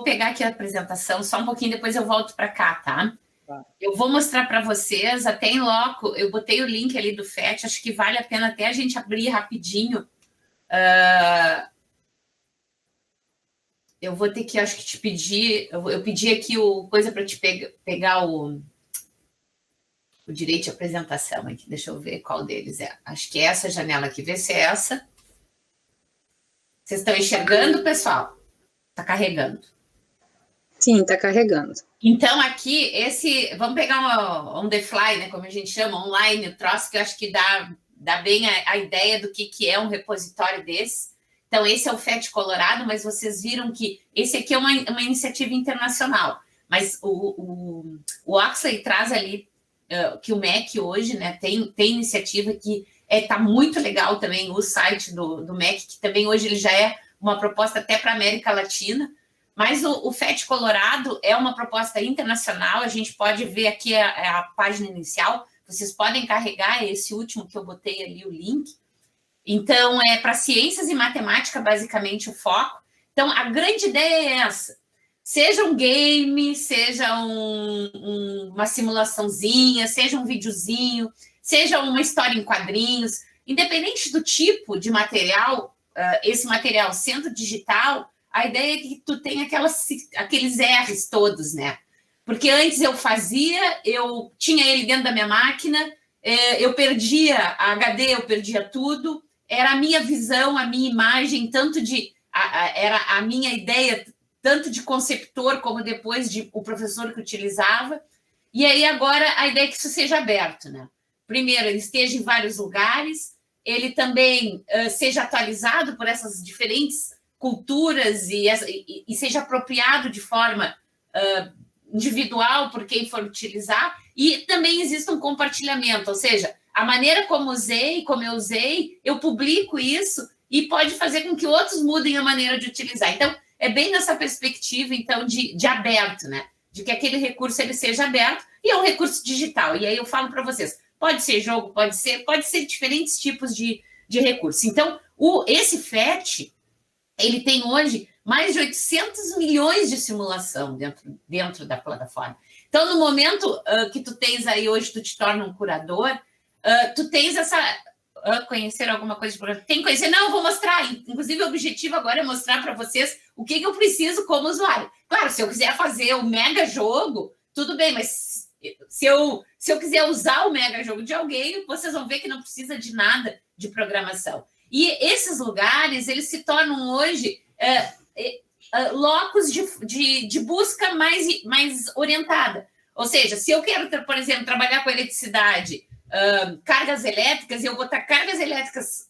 pegar aqui a apresentação só um pouquinho, depois eu volto para cá, tá? Eu vou mostrar para vocês, até em loco, eu botei o link ali do FET, acho que vale a pena até a gente abrir rapidinho. Eu vou ter que, acho que te pedir, eu pedi aqui coisa para te pegar o direito de apresentação aqui, deixa eu ver qual deles é. Acho que é essa janela aqui, vê se é essa. Vocês estão enxergando, pessoal? Está carregando. Sim, está carregando. Então, aqui, vamos pegar on the fly, né, como a gente chama, online, o troço, que eu acho que dá bem a ideia do que é um repositório desse. Então, esse é o FET Colorado, mas vocês viram que esse aqui é uma iniciativa internacional. Mas o Oxley traz ali que o MEC hoje, né, tem iniciativa que está muito legal também, o site do MEC, que também hoje ele já é uma proposta até para a América Latina. Mas o FET Colorado é uma proposta internacional, a gente pode ver aqui a página inicial, vocês podem carregar esse último que eu botei ali, o link. Então, é para ciências e matemática, basicamente, o foco. Então, a grande ideia é essa. Seja um game, seja uma simulaçãozinha, seja um videozinho, seja uma história em quadrinhos, independente do tipo de material, esse material sendo digital, a ideia é que tu tenha aqueles R's todos, né? Porque antes eu tinha ele dentro da minha máquina, eu perdia a HD, eu perdia tudo, era a minha visão, a minha imagem, era a minha ideia, tanto de conceptor como depois o professor que utilizava. E aí agora a ideia é que isso seja aberto, né? Primeiro, ele esteja em vários lugares, ele também seja atualizado por essas diferentes culturas e seja apropriado de forma individual por quem for utilizar, e também existe um compartilhamento, ou seja, a maneira como eu usei, eu publico isso e pode fazer com que outros mudem a maneira de utilizar. Então, é bem nessa perspectiva, então, de aberto, né? De que aquele recurso ele seja aberto e é um recurso digital. E aí eu falo para vocês, pode ser jogo, pode ser diferentes tipos de recurso. Então, esse FET, ele tem hoje mais de 800 milhões de simulação dentro da plataforma. Então, no momento que tu tens aí hoje, tu te torna um curador, tu tens essa... conhecer alguma coisa de... Tem que conhecer? Não, eu vou mostrar. Inclusive, o objetivo agora é mostrar para vocês o que eu preciso como usuário. Claro, se eu quiser fazer o mega jogo, tudo bem, mas se eu quiser usar o mega jogo de alguém, vocês vão ver que não precisa de nada de programação. E esses lugares, eles se tornam hoje locos de busca mais orientada. Ou seja, se eu quero, por exemplo, trabalhar com eletricidade, cargas elétricas, e eu botar cargas elétricas,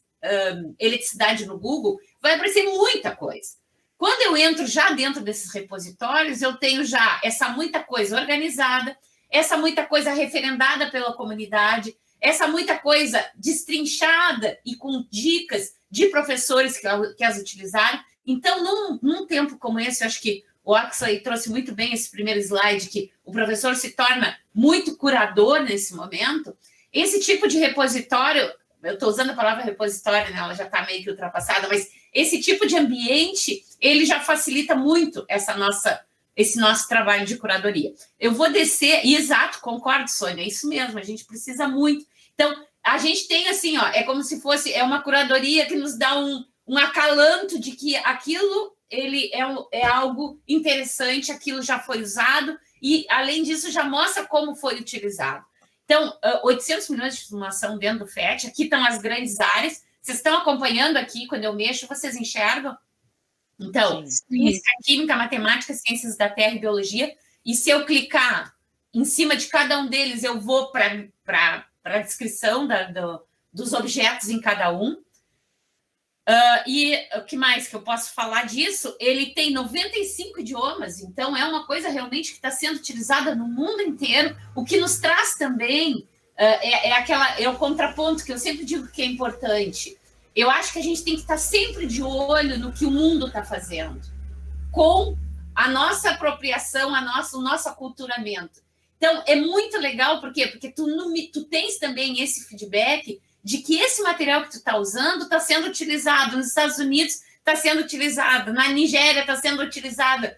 eletricidade no Google, vai aparecer muita coisa. Quando eu entro já dentro desses repositórios, eu tenho já essa muita coisa organizada, essa muita coisa referendada pela comunidade, essa muita coisa destrinchada e com dicas de professores que as utilizaram. Então, num tempo como esse, eu acho que o Oxley trouxe muito bem esse primeiro slide, que o professor se torna muito curador nesse momento. Esse tipo de repositório, eu estou usando a palavra repositório, né? Ela já está meio que ultrapassada, mas esse tipo de ambiente, ele já facilita muito esse nosso trabalho de curadoria. Eu vou descer, e exato, concordo, Sônia, é isso mesmo, a gente precisa muito. Então, a gente tem assim, ó, é como se fosse uma curadoria que nos dá um acalanto de que aquilo ele é algo interessante, aquilo já foi usado, e, além disso, já mostra como foi utilizado. Então, 800 milhões de estimação dentro do FET, aqui estão as grandes áreas, vocês estão acompanhando aqui, quando eu mexo, vocês enxergam? Então, física, química, matemática, ciências da terra e biologia, e se eu clicar em cima de cada um deles, eu vou para a descrição dos objetos em cada um. E o que mais que eu posso falar disso? Ele tem 95 idiomas, então é uma coisa realmente que está sendo utilizada no mundo inteiro, o que nos traz também é o contraponto que eu sempre digo que é importante. Eu acho que a gente tem que estar sempre de olho no que o mundo está fazendo, com a nossa apropriação, o nosso aculturamento. Então, é muito legal, por quê? Porque tu tens também esse feedback de que esse material que tu está usando está sendo utilizado nos Estados Unidos, está sendo utilizado na Nigéria, está sendo utilizado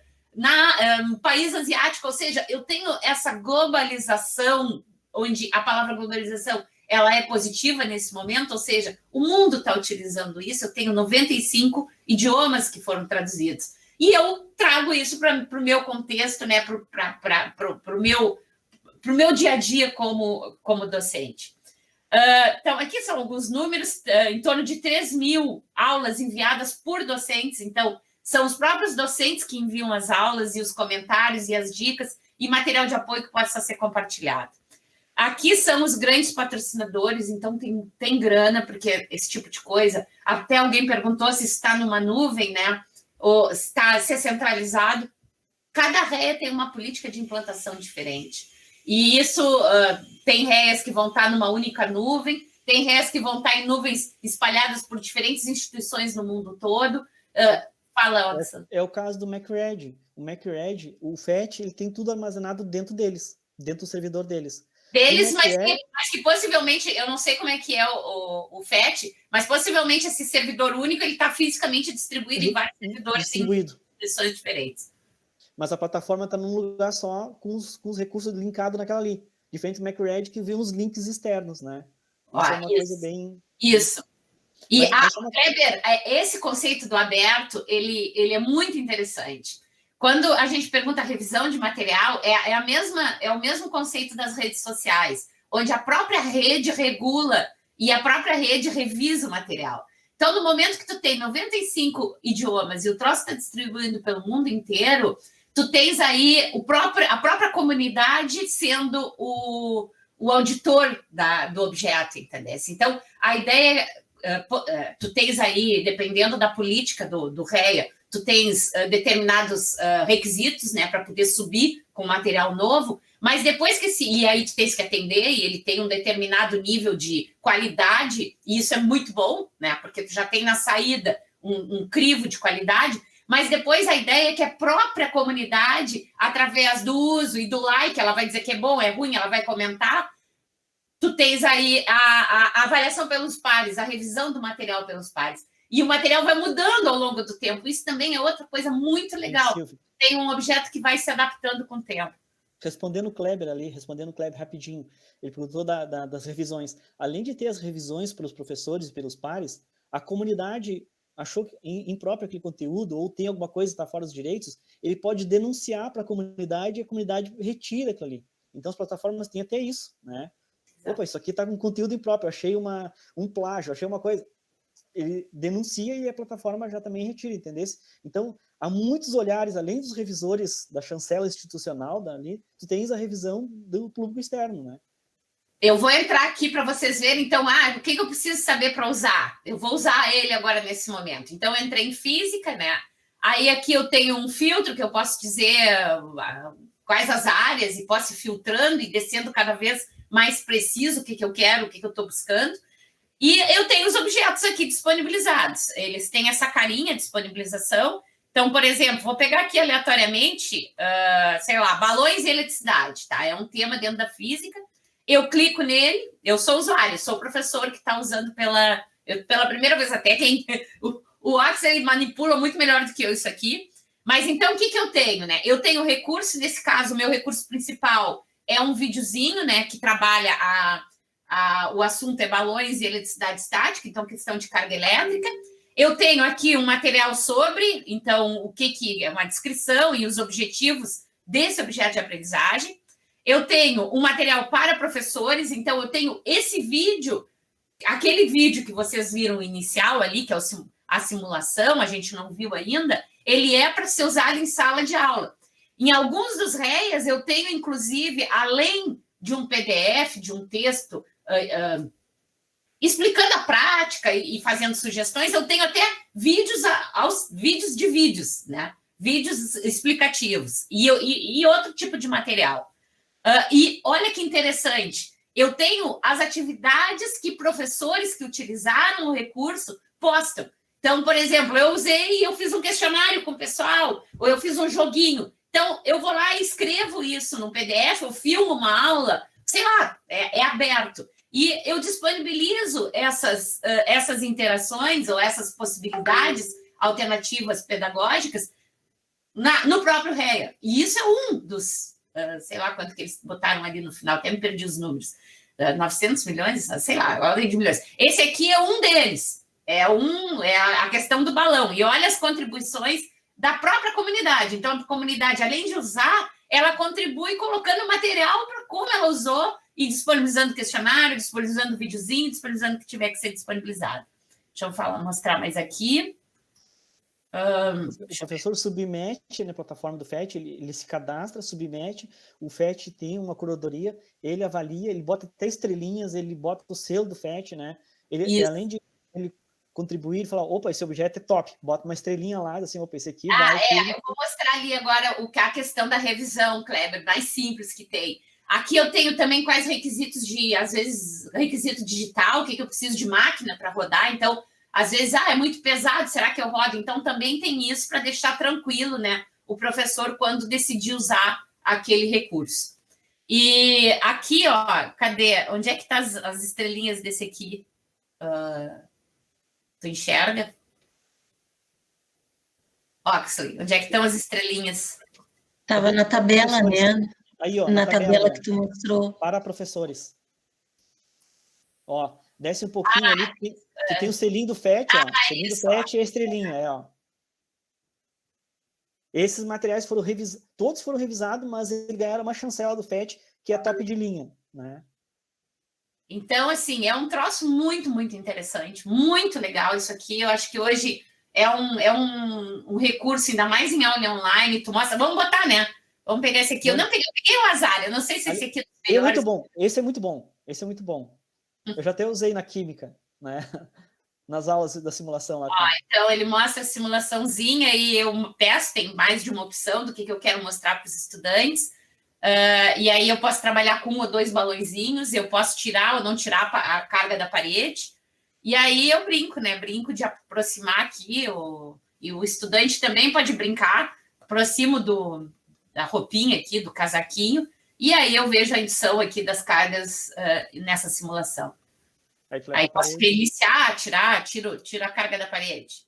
no país asiático, ou seja, eu tenho essa globalização, onde a palavra globalização ela é positiva nesse momento, ou seja, o mundo está utilizando isso, eu tenho 95 idiomas que foram traduzidos, e eu trago isso para o meu contexto, né, para o meu dia a dia como docente. Então, aqui são alguns números, em torno de 3.000 aulas enviadas por docentes. Então, são os próprios docentes que enviam as aulas e os comentários e as dicas e material de apoio que possa ser compartilhado. Aqui são os grandes patrocinadores, então tem grana, porque esse tipo de coisa, até alguém perguntou se está numa nuvem, né, ou se é centralizado. Cada REA tem uma política de implantação diferente. E isso tem REAs que vão estar numa única nuvem, tem REAs que vão estar em nuvens espalhadas por diferentes instituições no mundo todo. Fala, Odson. É o caso do MacRead. O MacRead, o FET, ele tem tudo armazenado dentro deles, dentro do servidor deles. Mas que possivelmente, eu não sei como é que é o FET, mas possivelmente esse servidor único ele está fisicamente distribuído em vários servidores em instituições diferentes. Mas a plataforma está num lugar só, com os recursos linkados naquela ali. Diferente do MacRead, que vê uns links externos, né? Isso é uma coisa bem... Isso. E, Kleber, esse conceito do aberto, ele é muito interessante. Quando a gente pergunta a revisão de material, é o mesmo conceito das redes sociais, onde a própria rede regula e a própria rede revisa o material. Então, no momento que tu tem 95 idiomas e o troço está distribuindo pelo mundo inteiro, tu tens aí a própria comunidade sendo o auditor do objeto, entendeu? Então, a ideia, tu tens aí, dependendo da política do REA, tu tens determinados requisitos, né, para poder subir com material novo, mas depois e aí tu tens que atender, e ele tem um determinado nível de qualidade, e isso é muito bom, né, porque tu já tem na saída um crivo de qualidade, mas depois a ideia é que a própria comunidade, através do uso e do like, ela vai dizer que é bom, é ruim, ela vai comentar, tu tens aí a avaliação pelos pares, a revisão do material pelos pares. E o material vai mudando ao longo do tempo. Isso também é outra coisa muito legal. Tem um objeto que vai se adaptando com o tempo. Respondendo o Kleber rapidinho, ele perguntou das revisões. Além de ter as revisões pelos professores e pelos pares, a comunidade achou impróprio aquele conteúdo ou tem alguma coisa que está fora dos direitos, ele pode denunciar para a comunidade e a comunidade retira aquilo ali. Então as plataformas têm até isso, né? Opa, isso aqui está com conteúdo impróprio, achei um plágio, achei uma coisa... Ele denuncia e a plataforma já também retira, entendeu? Então, há muitos olhares, além dos revisores da chancela institucional dali, tu tens a revisão do público externo, né? Eu vou entrar aqui para vocês verem, então, o que eu preciso saber para usar? Eu vou usar ele agora nesse momento. Então, eu entrei em física, né? Aí aqui eu tenho um filtro que eu posso dizer quais as áreas e posso ir filtrando e descendo cada vez mais preciso o que eu quero, o que eu estou buscando. E eu tenho os objetos aqui disponibilizados. Eles têm essa carinha de disponibilização. Então, por exemplo, vou pegar aqui aleatoriamente, sei lá, balões e eletricidade, tá? É um tema dentro da física. Eu clico nele, eu sou usuário, sou o professor que está usando pela primeira vez até. O Axel ele manipula muito melhor do que eu isso aqui. Mas então, o que eu tenho, né? Eu tenho recurso, nesse caso, o meu recurso principal é um videozinho, né? Que trabalha o assunto é balões e eletricidade estática, então questão de carga elétrica. Eu tenho aqui um material sobre, então, o que é uma descrição e os objetivos desse objeto de aprendizagem. Eu tenho um material para professores, então eu tenho esse vídeo, aquele vídeo que vocês viram inicial ali, que é a simulação, a gente não viu ainda, ele é para ser usado em sala de aula. Em alguns dos REAs, eu tenho, inclusive, além de um PDF, de um texto explicando a prática e fazendo sugestões, eu tenho até vídeos de vídeos, né? Vídeos explicativos e outro tipo de material. E olha que interessante, eu tenho as atividades que professores que utilizaram o recurso postam. Então, por exemplo, eu fiz um questionário com o pessoal, ou eu fiz um joguinho. Então, eu vou lá e escrevo isso no PDF, eu filmo uma aula, sei lá, é aberto. E eu disponibilizo essas interações ou essas possibilidades alternativas pedagógicas no próprio REA. E isso é um dos, sei lá quanto que eles botaram ali no final, até me perdi os números, 900 milhões, sei lá, ordem de milhões. Esse aqui é um deles, é a questão do balão. E olha as contribuições da própria comunidade. Então, a comunidade, além de usar, ela contribui colocando material para como ela usou e disponibilizando questionário, disponibilizando videozinho, disponibilizando o que tiver que ser disponibilizado. Deixa eu mostrar mais aqui. O professor submete na plataforma do FET, ele se cadastra, submete, o FET tem uma curadoria, ele avalia, ele bota até estrelinhas, ele bota o selo do FET, né? Além de ele contribuir, falar, opa, esse objeto é top, bota uma estrelinha lá, assim, opa, esse aqui vai... Eu vou mostrar ali agora a questão da revisão, Kleber, mais simples que tem. Aqui eu tenho também quais requisitos às vezes, requisito digital, o que eu preciso de máquina para rodar. Então, às vezes, é muito pesado, será que eu rodo? Então, também tem isso para deixar tranquilo, né, o professor quando decidir usar aquele recurso. E aqui, ó, cadê? Onde é que tá as estrelinhas desse aqui? Tu enxerga? Oxley, onde é que estão as estrelinhas? Estava na tabela, né? Aí, ó, na tabela que tu mostrou. Para professores. Ó, desce um pouquinho ali, tu tem o selinho do FET, ó. O selinho do FET e a estrelinha, ó. Esses materiais foram revisados, todos foram revisados, mas eles ganharam uma chancela do FET, que é top de linha, né? Então, assim, é um troço muito, muito interessante, muito legal isso aqui. Eu acho que hoje é um recurso, ainda mais em aula online. Tu mostra, vamos botar, né? Vamos pegar esse aqui. Eu peguei o azar, eu não sei se esse aqui é muito bom. Esse é muito bom. Esse é muito bom. Eu já até usei na química, né? Nas aulas da simulação lá. Então, ele mostra a simulaçãozinha e eu peço, tem mais de uma opção do que eu quero mostrar para os estudantes. E aí eu posso trabalhar com 1 ou 2 balõezinhos, eu posso tirar ou não tirar a carga da parede. E aí eu brinco, né? Brinco de aproximar aqui, e o estudante também pode brincar, aproximo da roupinha aqui, do casaquinho, e aí eu vejo a edição aqui das cargas nessa simulação. Aí posso iniciar, tiro a carga da parede.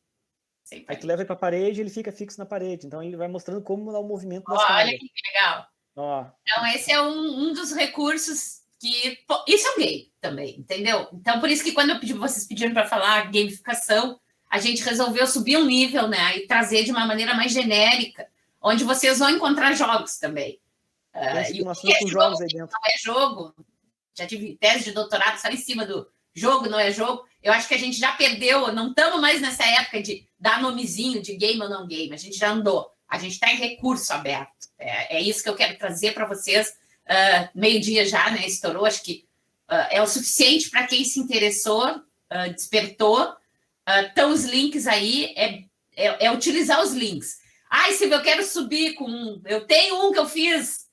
Aí tu leva para a parede, ele fica fixo na parede. Então ele vai mostrando como dá o movimento das cargas. Olha que legal. Ó. Então esse é um dos recursos que... Isso é um game também, entendeu? Então por isso que quando vocês pediram para falar gamificação, a gente resolveu subir um nível, né? E trazer de uma maneira mais genérica, onde vocês vão encontrar jogos também. Com jogos aí dentro. Não é jogo. Já tive tese de doutorado só em cima do jogo, não é jogo. Eu acho que a gente já perdeu, não estamos mais nessa época de dar nomezinho de game ou não game. A gente já andou. A gente está em recurso aberto. É isso que eu quero trazer para vocês. Meio-dia já, né? Estourou. Acho que é o suficiente para quem se interessou, despertou. Estão os links aí. é utilizar os links. Silvia, eu quero subir com... Eu tenho um que eu fiz.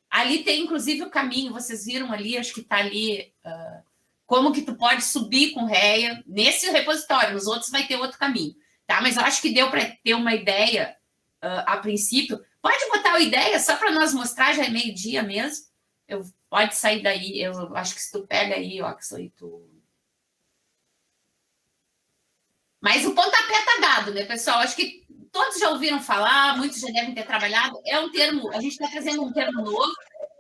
Ali tem, inclusive, o caminho. Vocês viram ali, acho que está ali... como que tu pode subir com REA nesse repositório. Nos outros vai ter outro caminho. Tá? Mas eu acho que deu para ter uma ideia a princípio. Pode botar a ideia só para nós mostrar, já é meio-dia mesmo. Pode sair daí. Eu acho que se tu pega aí, Oxley, tu... Mas o pontapé está dado, né, pessoal? Acho que todos já ouviram falar, muitos já devem ter trabalhado. É um termo, a gente está trazendo um termo novo,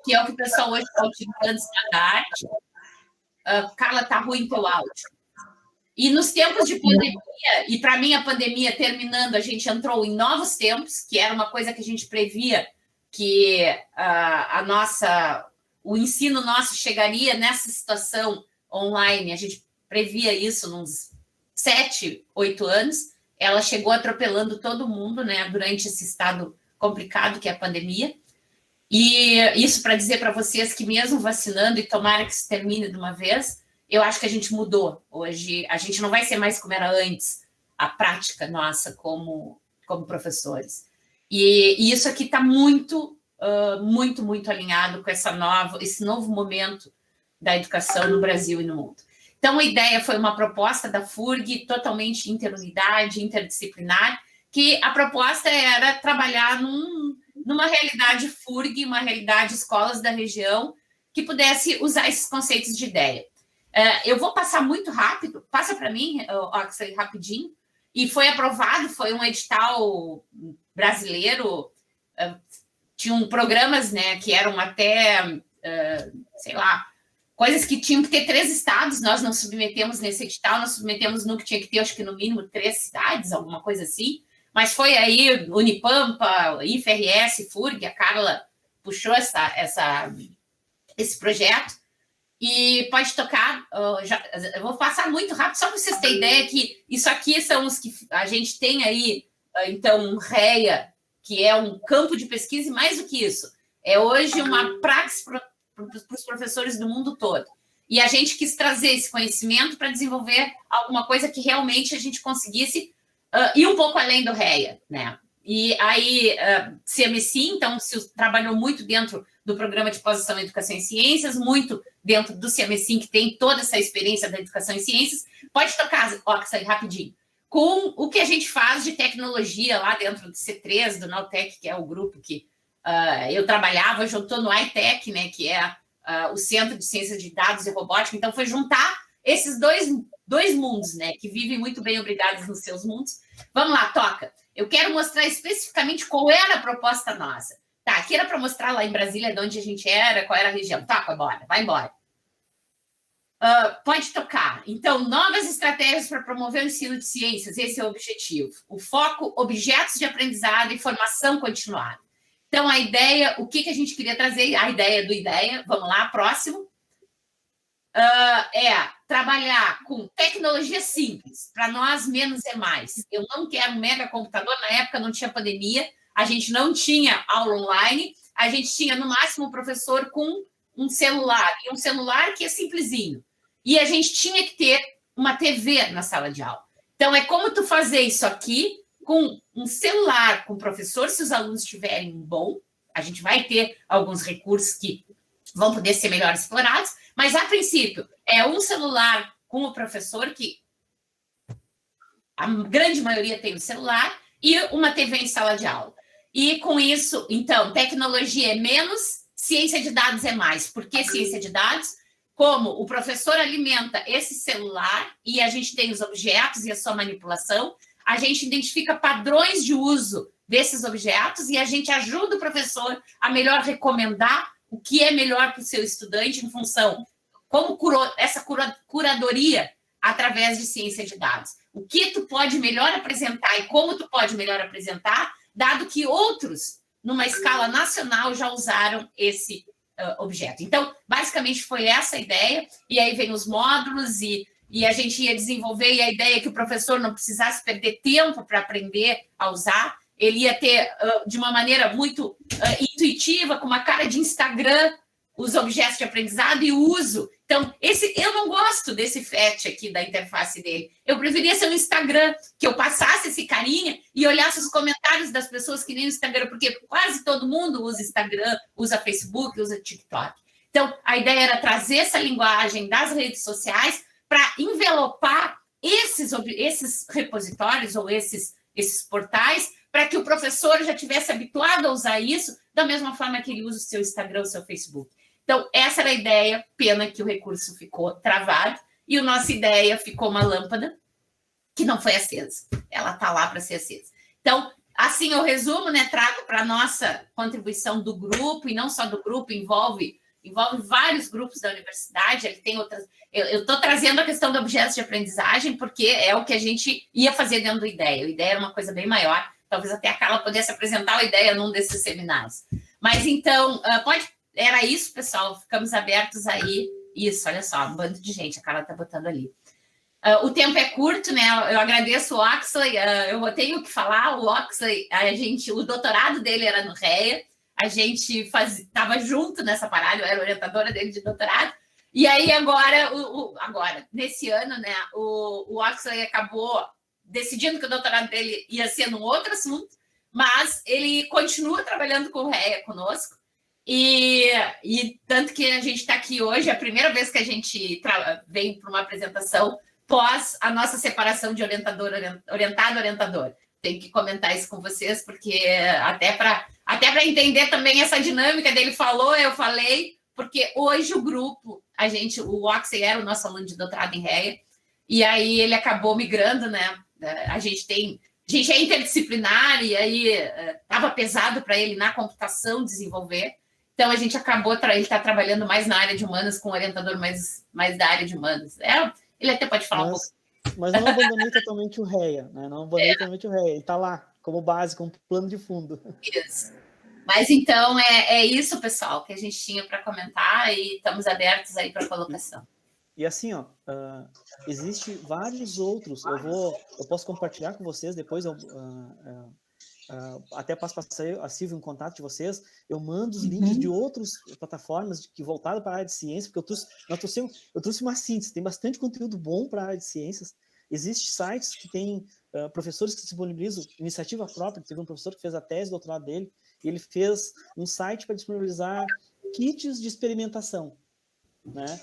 que é o que o pessoal hoje está utilizando, standard. Carla, está ruim teu áudio. E nos tempos de pandemia, e para mim a pandemia terminando, a gente entrou em novos tempos, que era uma coisa que a gente previa, que o ensino nosso chegaria nessa situação online, a gente previa isso nos 7, 8 anos, ela chegou atropelando todo mundo, né, durante esse estado complicado que é a pandemia. E isso para dizer para vocês que mesmo vacinando, e tomara que isso termine de uma vez, eu acho que a gente mudou. Hoje a gente não vai ser mais como era antes, a prática nossa como professores. E isso aqui está muito, muito alinhado com esse novo momento da educação no Brasil e no mundo. Então, a ideia foi uma proposta da FURG, totalmente interunidade, interdisciplinar, que a proposta era trabalhar numa realidade FURG, uma realidade escolas da região, que pudesse usar esses conceitos de ideia. Eu vou passar muito rápido, passa para mim, Oxley, rapidinho, e foi aprovado, foi um edital brasileiro, tinham programas, né, que eram até, sei lá, coisas que tinham que ter 3 estados, nós não submetemos nesse edital, nós submetemos no que tinha que ter, acho que no mínimo 3 cidades, alguma coisa assim, mas foi aí Unipampa, IFRS, FURG, a Carla puxou esse projeto, e pode tocar, eu vou passar muito rápido, só para vocês terem ideia que isso aqui são os que a gente tem aí, então, um REA, que é um campo de pesquisa, e mais do que isso, é hoje uma praxis para os professores do mundo todo. E a gente quis trazer esse conhecimento para desenvolver alguma coisa que realmente a gente conseguisse ir um pouco além do REA, né? E aí, CMC, então, se trabalhou muito dentro do programa de pós-graduação em Educação em Ciências, muito dentro do CMC, que tem toda essa experiência da Educação em Ciências. Pode tocar, Oxley, rapidinho. Com o que a gente faz de tecnologia lá dentro do C3, do Nautec, que é o grupo que eu trabalhava, hoje eu estou no iTech, né, que é o Centro de Ciência de Dados e Robótica, então foi juntar esses dois mundos, né, que vivem muito bem obrigados nos seus mundos. Vamos lá, toca. Eu quero mostrar especificamente qual era a proposta nossa. Tá, aqui era para mostrar lá em Brasília de onde a gente era, qual era a região. Toca, bora, vai embora. Pode tocar. Então, novas estratégias para promover o ensino de ciências, esse é o objetivo. O foco, objetos de aprendizado e formação continuada. Então, a ideia, o que a gente queria trazer, a ideia do IDEA, vamos lá, próximo, é trabalhar com tecnologia simples. Para nós, menos é mais. Eu não quero um mega computador, na época não tinha pandemia, a gente não tinha aula online, a gente tinha, no máximo, um professor com um celular, e um celular que é simplesinho. E a gente tinha que ter uma TV na sala de aula. Então, é como tu fazer isso aqui com um celular, com o professor, se os alunos tiverem um bom, a gente vai ter alguns recursos que vão poder ser melhor explorados, mas, a princípio, é um celular com o professor, que a grande maioria tem o celular, e uma TV em sala de aula. E, com isso, então, tecnologia é menos, ciência de dados é mais. Por que ciência de dados? Como o professor alimenta esse celular e a gente tem os objetos e a sua manipulação, a gente identifica padrões de uso desses objetos e a gente ajuda o professor a melhor recomendar o que é melhor para o seu estudante em função, como essa curadoria através de ciência de dados. O que tu pode melhor apresentar e como tu pode melhor apresentar, dado que outros, numa escala nacional, já usaram esse objeto. Então, basicamente, foi essa a ideia, e aí vem os módulos, e a gente ia desenvolver, e a ideia é que o professor não precisasse perder tempo para aprender a usar, ele ia ter, de uma maneira muito intuitiva, com uma cara de Instagram, os objetos de aprendizado e o uso. Então, eu não gosto desse FET aqui da interface dele. Eu preferia ser um Instagram, que eu passasse esse carinha e olhasse os comentários das pessoas que nem o Instagram, porque quase todo mundo usa Instagram, usa Facebook, usa TikTok. Então, a ideia era trazer essa linguagem das redes sociais para envelopar esses repositórios ou esses portais, para que o professor já tivesse habituado a usar isso da mesma forma que ele usa o seu Instagram, o seu Facebook. Então, essa era a ideia, pena que o recurso ficou travado, e a nossa ideia ficou uma lâmpada que não foi acesa. Ela está lá para ser acesa. Então, assim eu resumo, né, trago para a nossa contribuição do grupo, e não só do grupo, envolve vários grupos da universidade, ele tem outras... Eu estou trazendo a questão de objetos de aprendizagem, porque é o que a gente ia fazer dentro da ideia. A ideia era uma coisa bem maior, talvez até a Carla pudesse apresentar a ideia num desses seminários. Mas, então, era isso, pessoal, ficamos abertos aí. Isso, olha só, um bando de gente, a Carla está botando ali. O tempo é curto, né? Eu agradeço o Oxley, eu tenho que falar, o Oxley, o doutorado dele era no REA, a gente estava junto nessa parada, eu era orientadora dele de doutorado, e aí agora, nesse ano, né, o Oxley acabou decidindo que o doutorado dele ia ser num outro assunto, mas ele continua trabalhando com o REA conosco, e tanto que a gente está aqui hoje, é a primeira vez que a gente vem para uma apresentação pós a nossa separação de orientado-orientador. Tenho que comentar isso com vocês, porque até para entender também essa dinâmica dele falou, eu falei, porque hoje o grupo, o Oxley era o nosso aluno de doutorado em REA, e aí ele acabou migrando, né? A gente é interdisciplinar, e aí estava pesado para ele na computação desenvolver, então a gente acabou, ele está trabalhando mais na área de humanas, com um orientador mais da área de humanas. Ele até pode falar um pouco. Mas não abandonei totalmente o REA, né? Não abandonei totalmente o REA. Ele está lá, como base, como plano de fundo. Isso. Mas então é isso, pessoal, que a gente tinha para comentar, e estamos abertos aí para colocação. E assim, ó, existe vários outros. Eu posso compartilhar com vocês depois. Até passo para a Silvia um contato de vocês. Eu mando os links de outras plataformas que voltaram para a área de ciência, porque eu trouxe uma síntese. Tem bastante conteúdo bom para a área de ciências. Existem sites que têm professores que disponibilizam iniciativa própria. Teve um professor que fez a tese do doutorado dele, e ele fez um site para disponibilizar kits de experimentação, né,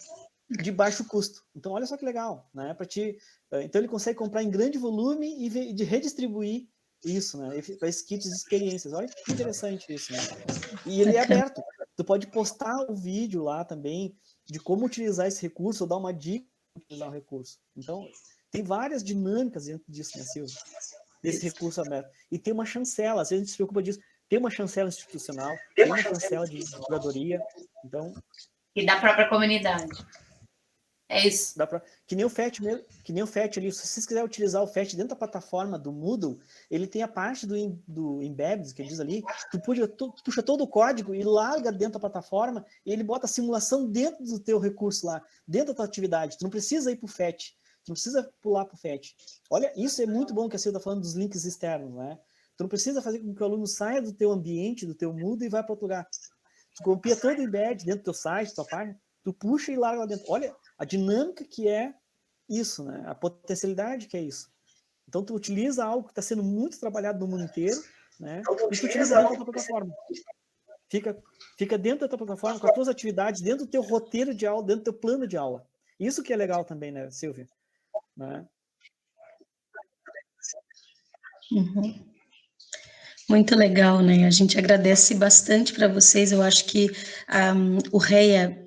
de baixo custo. Então, olha só que legal, né? Então, ele consegue comprar em grande volume e de redistribuir isso, né? Para esses kits de experiências. Olha que interessante isso, né? E ele é aberto. Tu pode postar o vídeo lá também de como utilizar esse recurso, ou dar uma dica de utilizar o recurso. Então, tem várias dinâmicas dentro disso, né, Silvia? Desse recurso aberto. E tem uma chancela, às vezes a gente se preocupa disso. Tem uma chancela institucional, tem uma chancela de curadoria. Então... E da própria comunidade. É isso. Que nem o FET mesmo, que nem o FET ali. Se vocês quiserem utilizar o FET dentro da plataforma do Moodle, ele tem a parte do Embedded, que ele diz ali, tu puxa todo o código e larga dentro da plataforma, e ele bota a simulação dentro do teu recurso lá, dentro da tua atividade. Tu não precisa ir para o FET, tu não precisa pular para o FET. Olha, isso é muito bom que a Silvia está falando dos links externos, né? Tu não precisa fazer com que o aluno saia do teu ambiente, do teu Moodle, e vá para outro lugar. Tu copia todo o Embedded dentro do teu site, tua página, tu puxa e larga lá dentro. Olha a dinâmica que é isso, né? A potencialidade que é isso. Então, tu utiliza algo que está sendo muito trabalhado no mundo inteiro, né? E tu utiliza dentro da tua plataforma. Fica dentro da tua plataforma, com as tuas atividades, dentro do teu roteiro de aula, dentro do teu plano de aula. Isso que é legal também, né, Silvia? Né? Muito legal, né? A gente agradece bastante para vocês. Eu acho que o REA,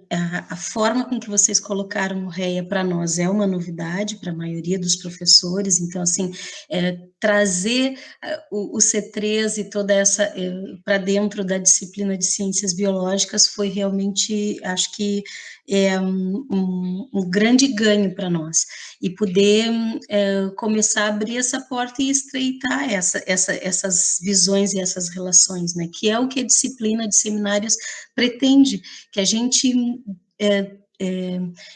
a forma com que vocês colocaram o REA para nós é uma novidade para a maioria dos professores. Então, assim, trazer o C3 e toda essa para dentro da disciplina de ciências biológicas foi realmente, acho que, um grande ganho para nós, e poder começar a abrir essa porta e estreitar essas visões e essas relações, né, que é o que a disciplina de seminários pretende, que a gente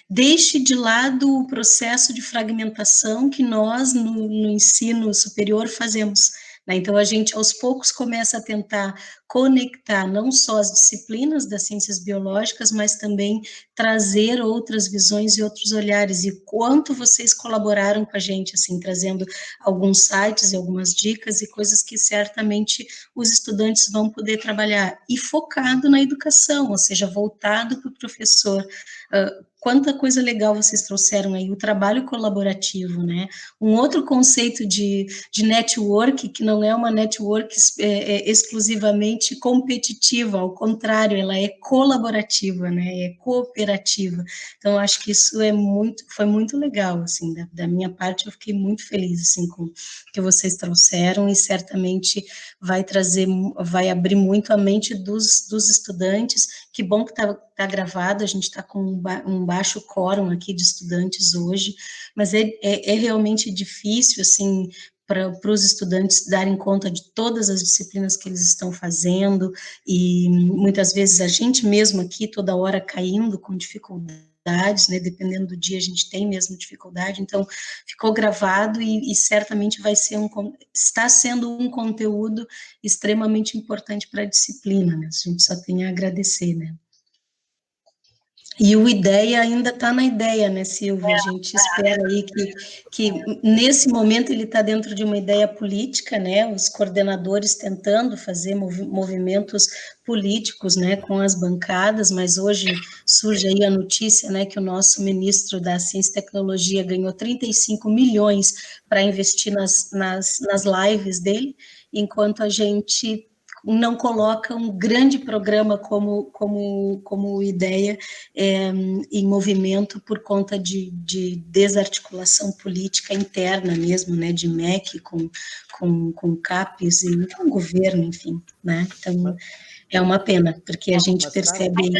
deixe de lado o processo de fragmentação que nós, no ensino superior, fazemos, né? Então, a gente, aos poucos, começa a tentar conectar não só as disciplinas das ciências biológicas, mas também trazer outras visões e outros olhares, e quanto vocês colaboraram com a gente, assim, trazendo alguns sites e algumas dicas e coisas que certamente os estudantes vão poder trabalhar, e focado na educação, ou seja, voltado para o professor. Quanta coisa legal vocês trouxeram aí, o trabalho colaborativo, né? Um outro conceito de network, que não é uma network exclusivamente competitiva, ao contrário, ela é colaborativa, né? É cooperativa. Então, acho que isso foi muito legal, assim, da minha parte, eu fiquei muito feliz, assim, com o que vocês trouxeram, e certamente vai abrir muito a mente dos estudantes. Que bom que está gravado, a gente está com um baixo quórum aqui de estudantes hoje, mas é realmente difícil, assim, para os estudantes darem conta de todas as disciplinas que eles estão fazendo, e muitas vezes a gente mesmo aqui, toda hora caindo com dificuldades, né, dependendo do dia a gente tem mesmo dificuldade, então ficou gravado e certamente está sendo um conteúdo extremamente importante para a disciplina, né, a gente só tem a agradecer, né. E o IDEA ainda está na ideia, né, Silvia? A gente espera aí que nesse momento ele está dentro de uma ideia política, né, os coordenadores tentando fazer movimentos políticos, né, com as bancadas, mas hoje surge aí a notícia, né, que o nosso ministro da Ciência e Tecnologia ganhou 35 milhões para investir nas lives dele, enquanto a gente não coloca um grande programa como ideia em movimento por conta de desarticulação política interna mesmo, né, de MEC com CAPES e com o governo, enfim, né, então é uma pena, porque a gente percebe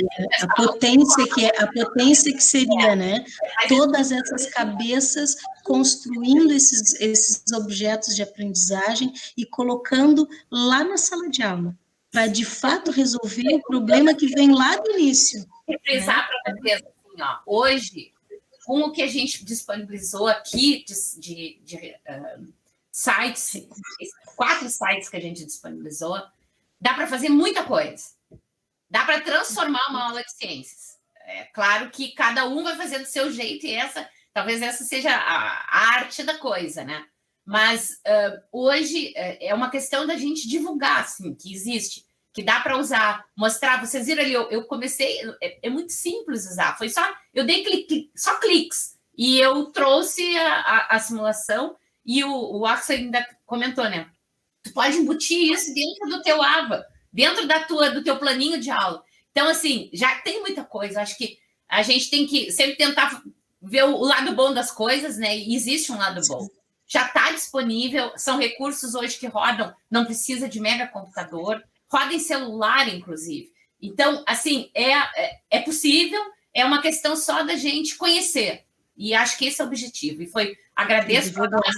a potência que seria, né, todas essas cabeças construindo esses objetos de aprendizagem e colocando lá na sala de aula, para de fato resolver o problema que vem lá do início. Frisar para vocês, assim, ó, hoje, com o que a gente disponibilizou aqui de sites, 4 sites que a gente disponibilizou, dá para fazer muita coisa. Dá para transformar uma aula de ciências. É claro que cada um vai fazer do seu jeito, e talvez essa seja a arte da coisa, né? Mas hoje é uma questão da gente divulgar, assim, que existe, que dá para usar, mostrar. Vocês viram ali, eu comecei, é muito simples usar, foi só, eu dei só cliques, e eu trouxe a simulação, e o Axel ainda comentou, né? Tu pode embutir isso dentro do teu ABA, dentro do teu planinho de aula. Então, assim, já tem muita coisa. Acho que a gente tem que sempre tentar ver o lado bom das coisas, né? E existe um lado bom. Já está disponível, são recursos hoje que rodam, não precisa de mega computador, roda em celular, inclusive. Então, assim, é possível, é uma questão só da gente conhecer. E acho que esse é o objetivo. E agradeço para nós.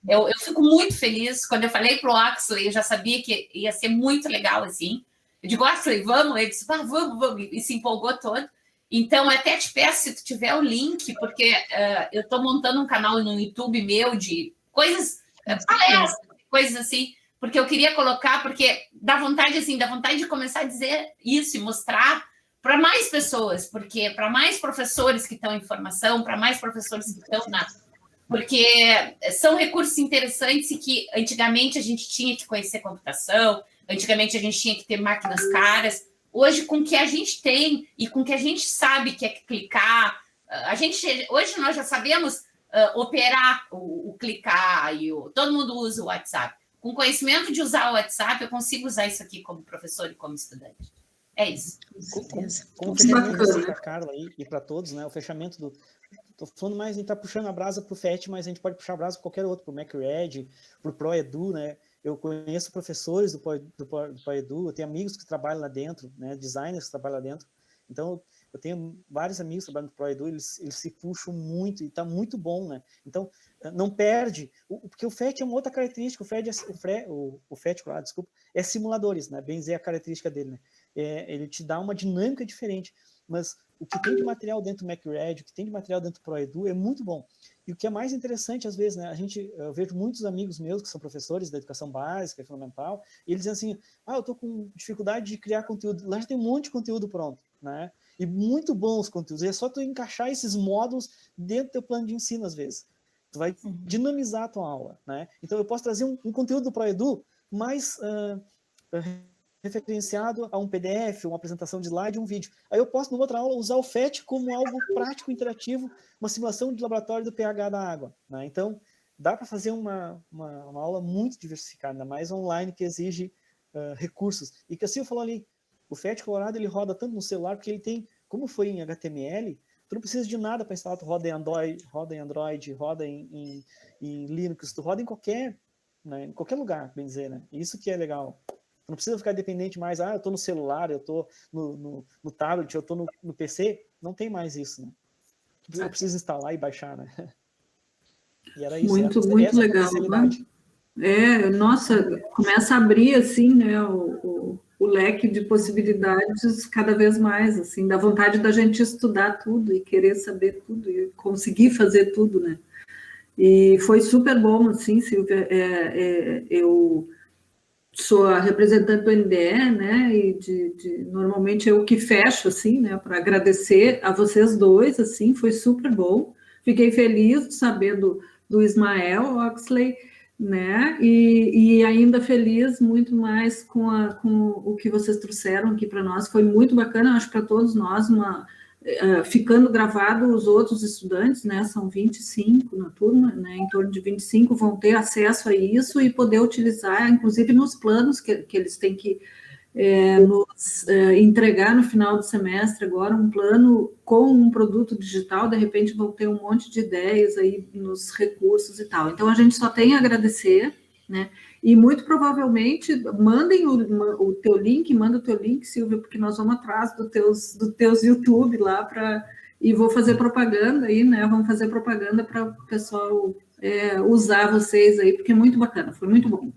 Eu fico muito feliz. Quando eu falei para o Axley, eu já sabia que ia ser muito legal, assim. Eu digo, Axley, vamos? Ele disse, vamos. E se empolgou todo. Então, até te peço, se tu tiver o link, porque eu estou montando um canal no YouTube meu de coisas, palestras, coisas assim, porque eu queria colocar, porque dá vontade de começar a dizer isso e mostrar para mais pessoas, porque para mais professores que estão em formação, para mais professores que estão porque são recursos interessantes e que antigamente a gente tinha que conhecer computação, antigamente a gente tinha que ter máquinas caras. Hoje, com o que a gente tem e com o que a gente sabe que é clicar, hoje nós já sabemos operar o clicar, todo mundo usa o WhatsApp. Com conhecimento de usar o WhatsApp, eu consigo usar isso aqui como professor e como estudante. É isso. Como fechamento para a Carla e para todos, né? O fechamento do... Estou falando mais, a gente está puxando a brasa para o FET, mas a gente pode puxar a brasa para qualquer outro, para o MacRed, para o ProEdu, né? Eu conheço professores do ProEdu, eu tenho amigos que trabalham lá dentro, né? Designers que trabalham lá dentro. Então, eu tenho vários amigos que trabalham no ProEdu, eles se puxam muito e está muito bom, né? Então, não perde, porque o FET é uma outra característica, o FET, desculpa, é simuladores, né? Bem dizer a característica dele, né? Ele te dá uma dinâmica diferente, mas o que tem de material dentro do MacRed, o que tem de material dentro do ProEdu é muito bom. E o que é mais interessante, às vezes, né? Eu vejo muitos amigos meus que são professores da educação básica e fundamental, e eles dizem assim, eu estou com dificuldade de criar conteúdo. Lá já tem um monte de conteúdo pronto, né? E muito bons conteúdos. E é só tu encaixar esses módulos dentro do teu plano de ensino, às vezes. Tu vai dinamizar a tua aula, né? Então, eu posso trazer um conteúdo do ProEdu mais referenciado a um PDF, uma apresentação de slide, um vídeo. Aí eu posso, numa outra aula, usar o FET como algo prático, interativo, uma simulação de laboratório do pH da água, né? Então, dá para fazer uma aula muito diversificada, ainda mais online, que exige recursos. E que assim eu falo ali, o FET Colorado, ele roda tanto no celular, porque ele tem, como foi em HTML, tu não precisa de nada para instalar, tu roda em Android, roda em Linux, tu roda em qualquer lugar, bem dizer, né? Isso que é legal. Tu não precisa ficar dependente mais, eu tô no celular, eu tô no tablet, eu tô no PC. Não tem mais isso, né? Tu precisa instalar e baixar, né? E era isso. Muito legal. Nossa, começa a abrir, assim, né, o leque de possibilidades cada vez mais, assim, dá vontade da gente estudar tudo e querer saber tudo e conseguir fazer tudo, né? E foi super bom, assim, Silvia, eu sou a representante do NDE, né, e normalmente eu que fecho, assim, né, para agradecer a vocês dois, assim, foi super bom, fiquei feliz de saber do Ismael Oxley, né, e ainda feliz muito mais com o que vocês trouxeram aqui para nós, foi muito bacana, acho para todos nós, ficando gravado os outros estudantes, né, são 25 na turma, né, em torno de 25 vão ter acesso a isso e poder utilizar, inclusive nos planos que eles têm que nos entregar no final do semestre agora, um plano com um produto digital, de repente vão ter um monte de ideias aí nos recursos e tal. Então, a gente só tem a agradecer, né, e muito provavelmente mandem o teu link, manda o teu link, Silvia, porque nós vamos atrás do teus YouTube lá e vou fazer propaganda aí, né? Vamos fazer propaganda para o pessoal usar vocês aí, porque é muito bacana, foi muito bom.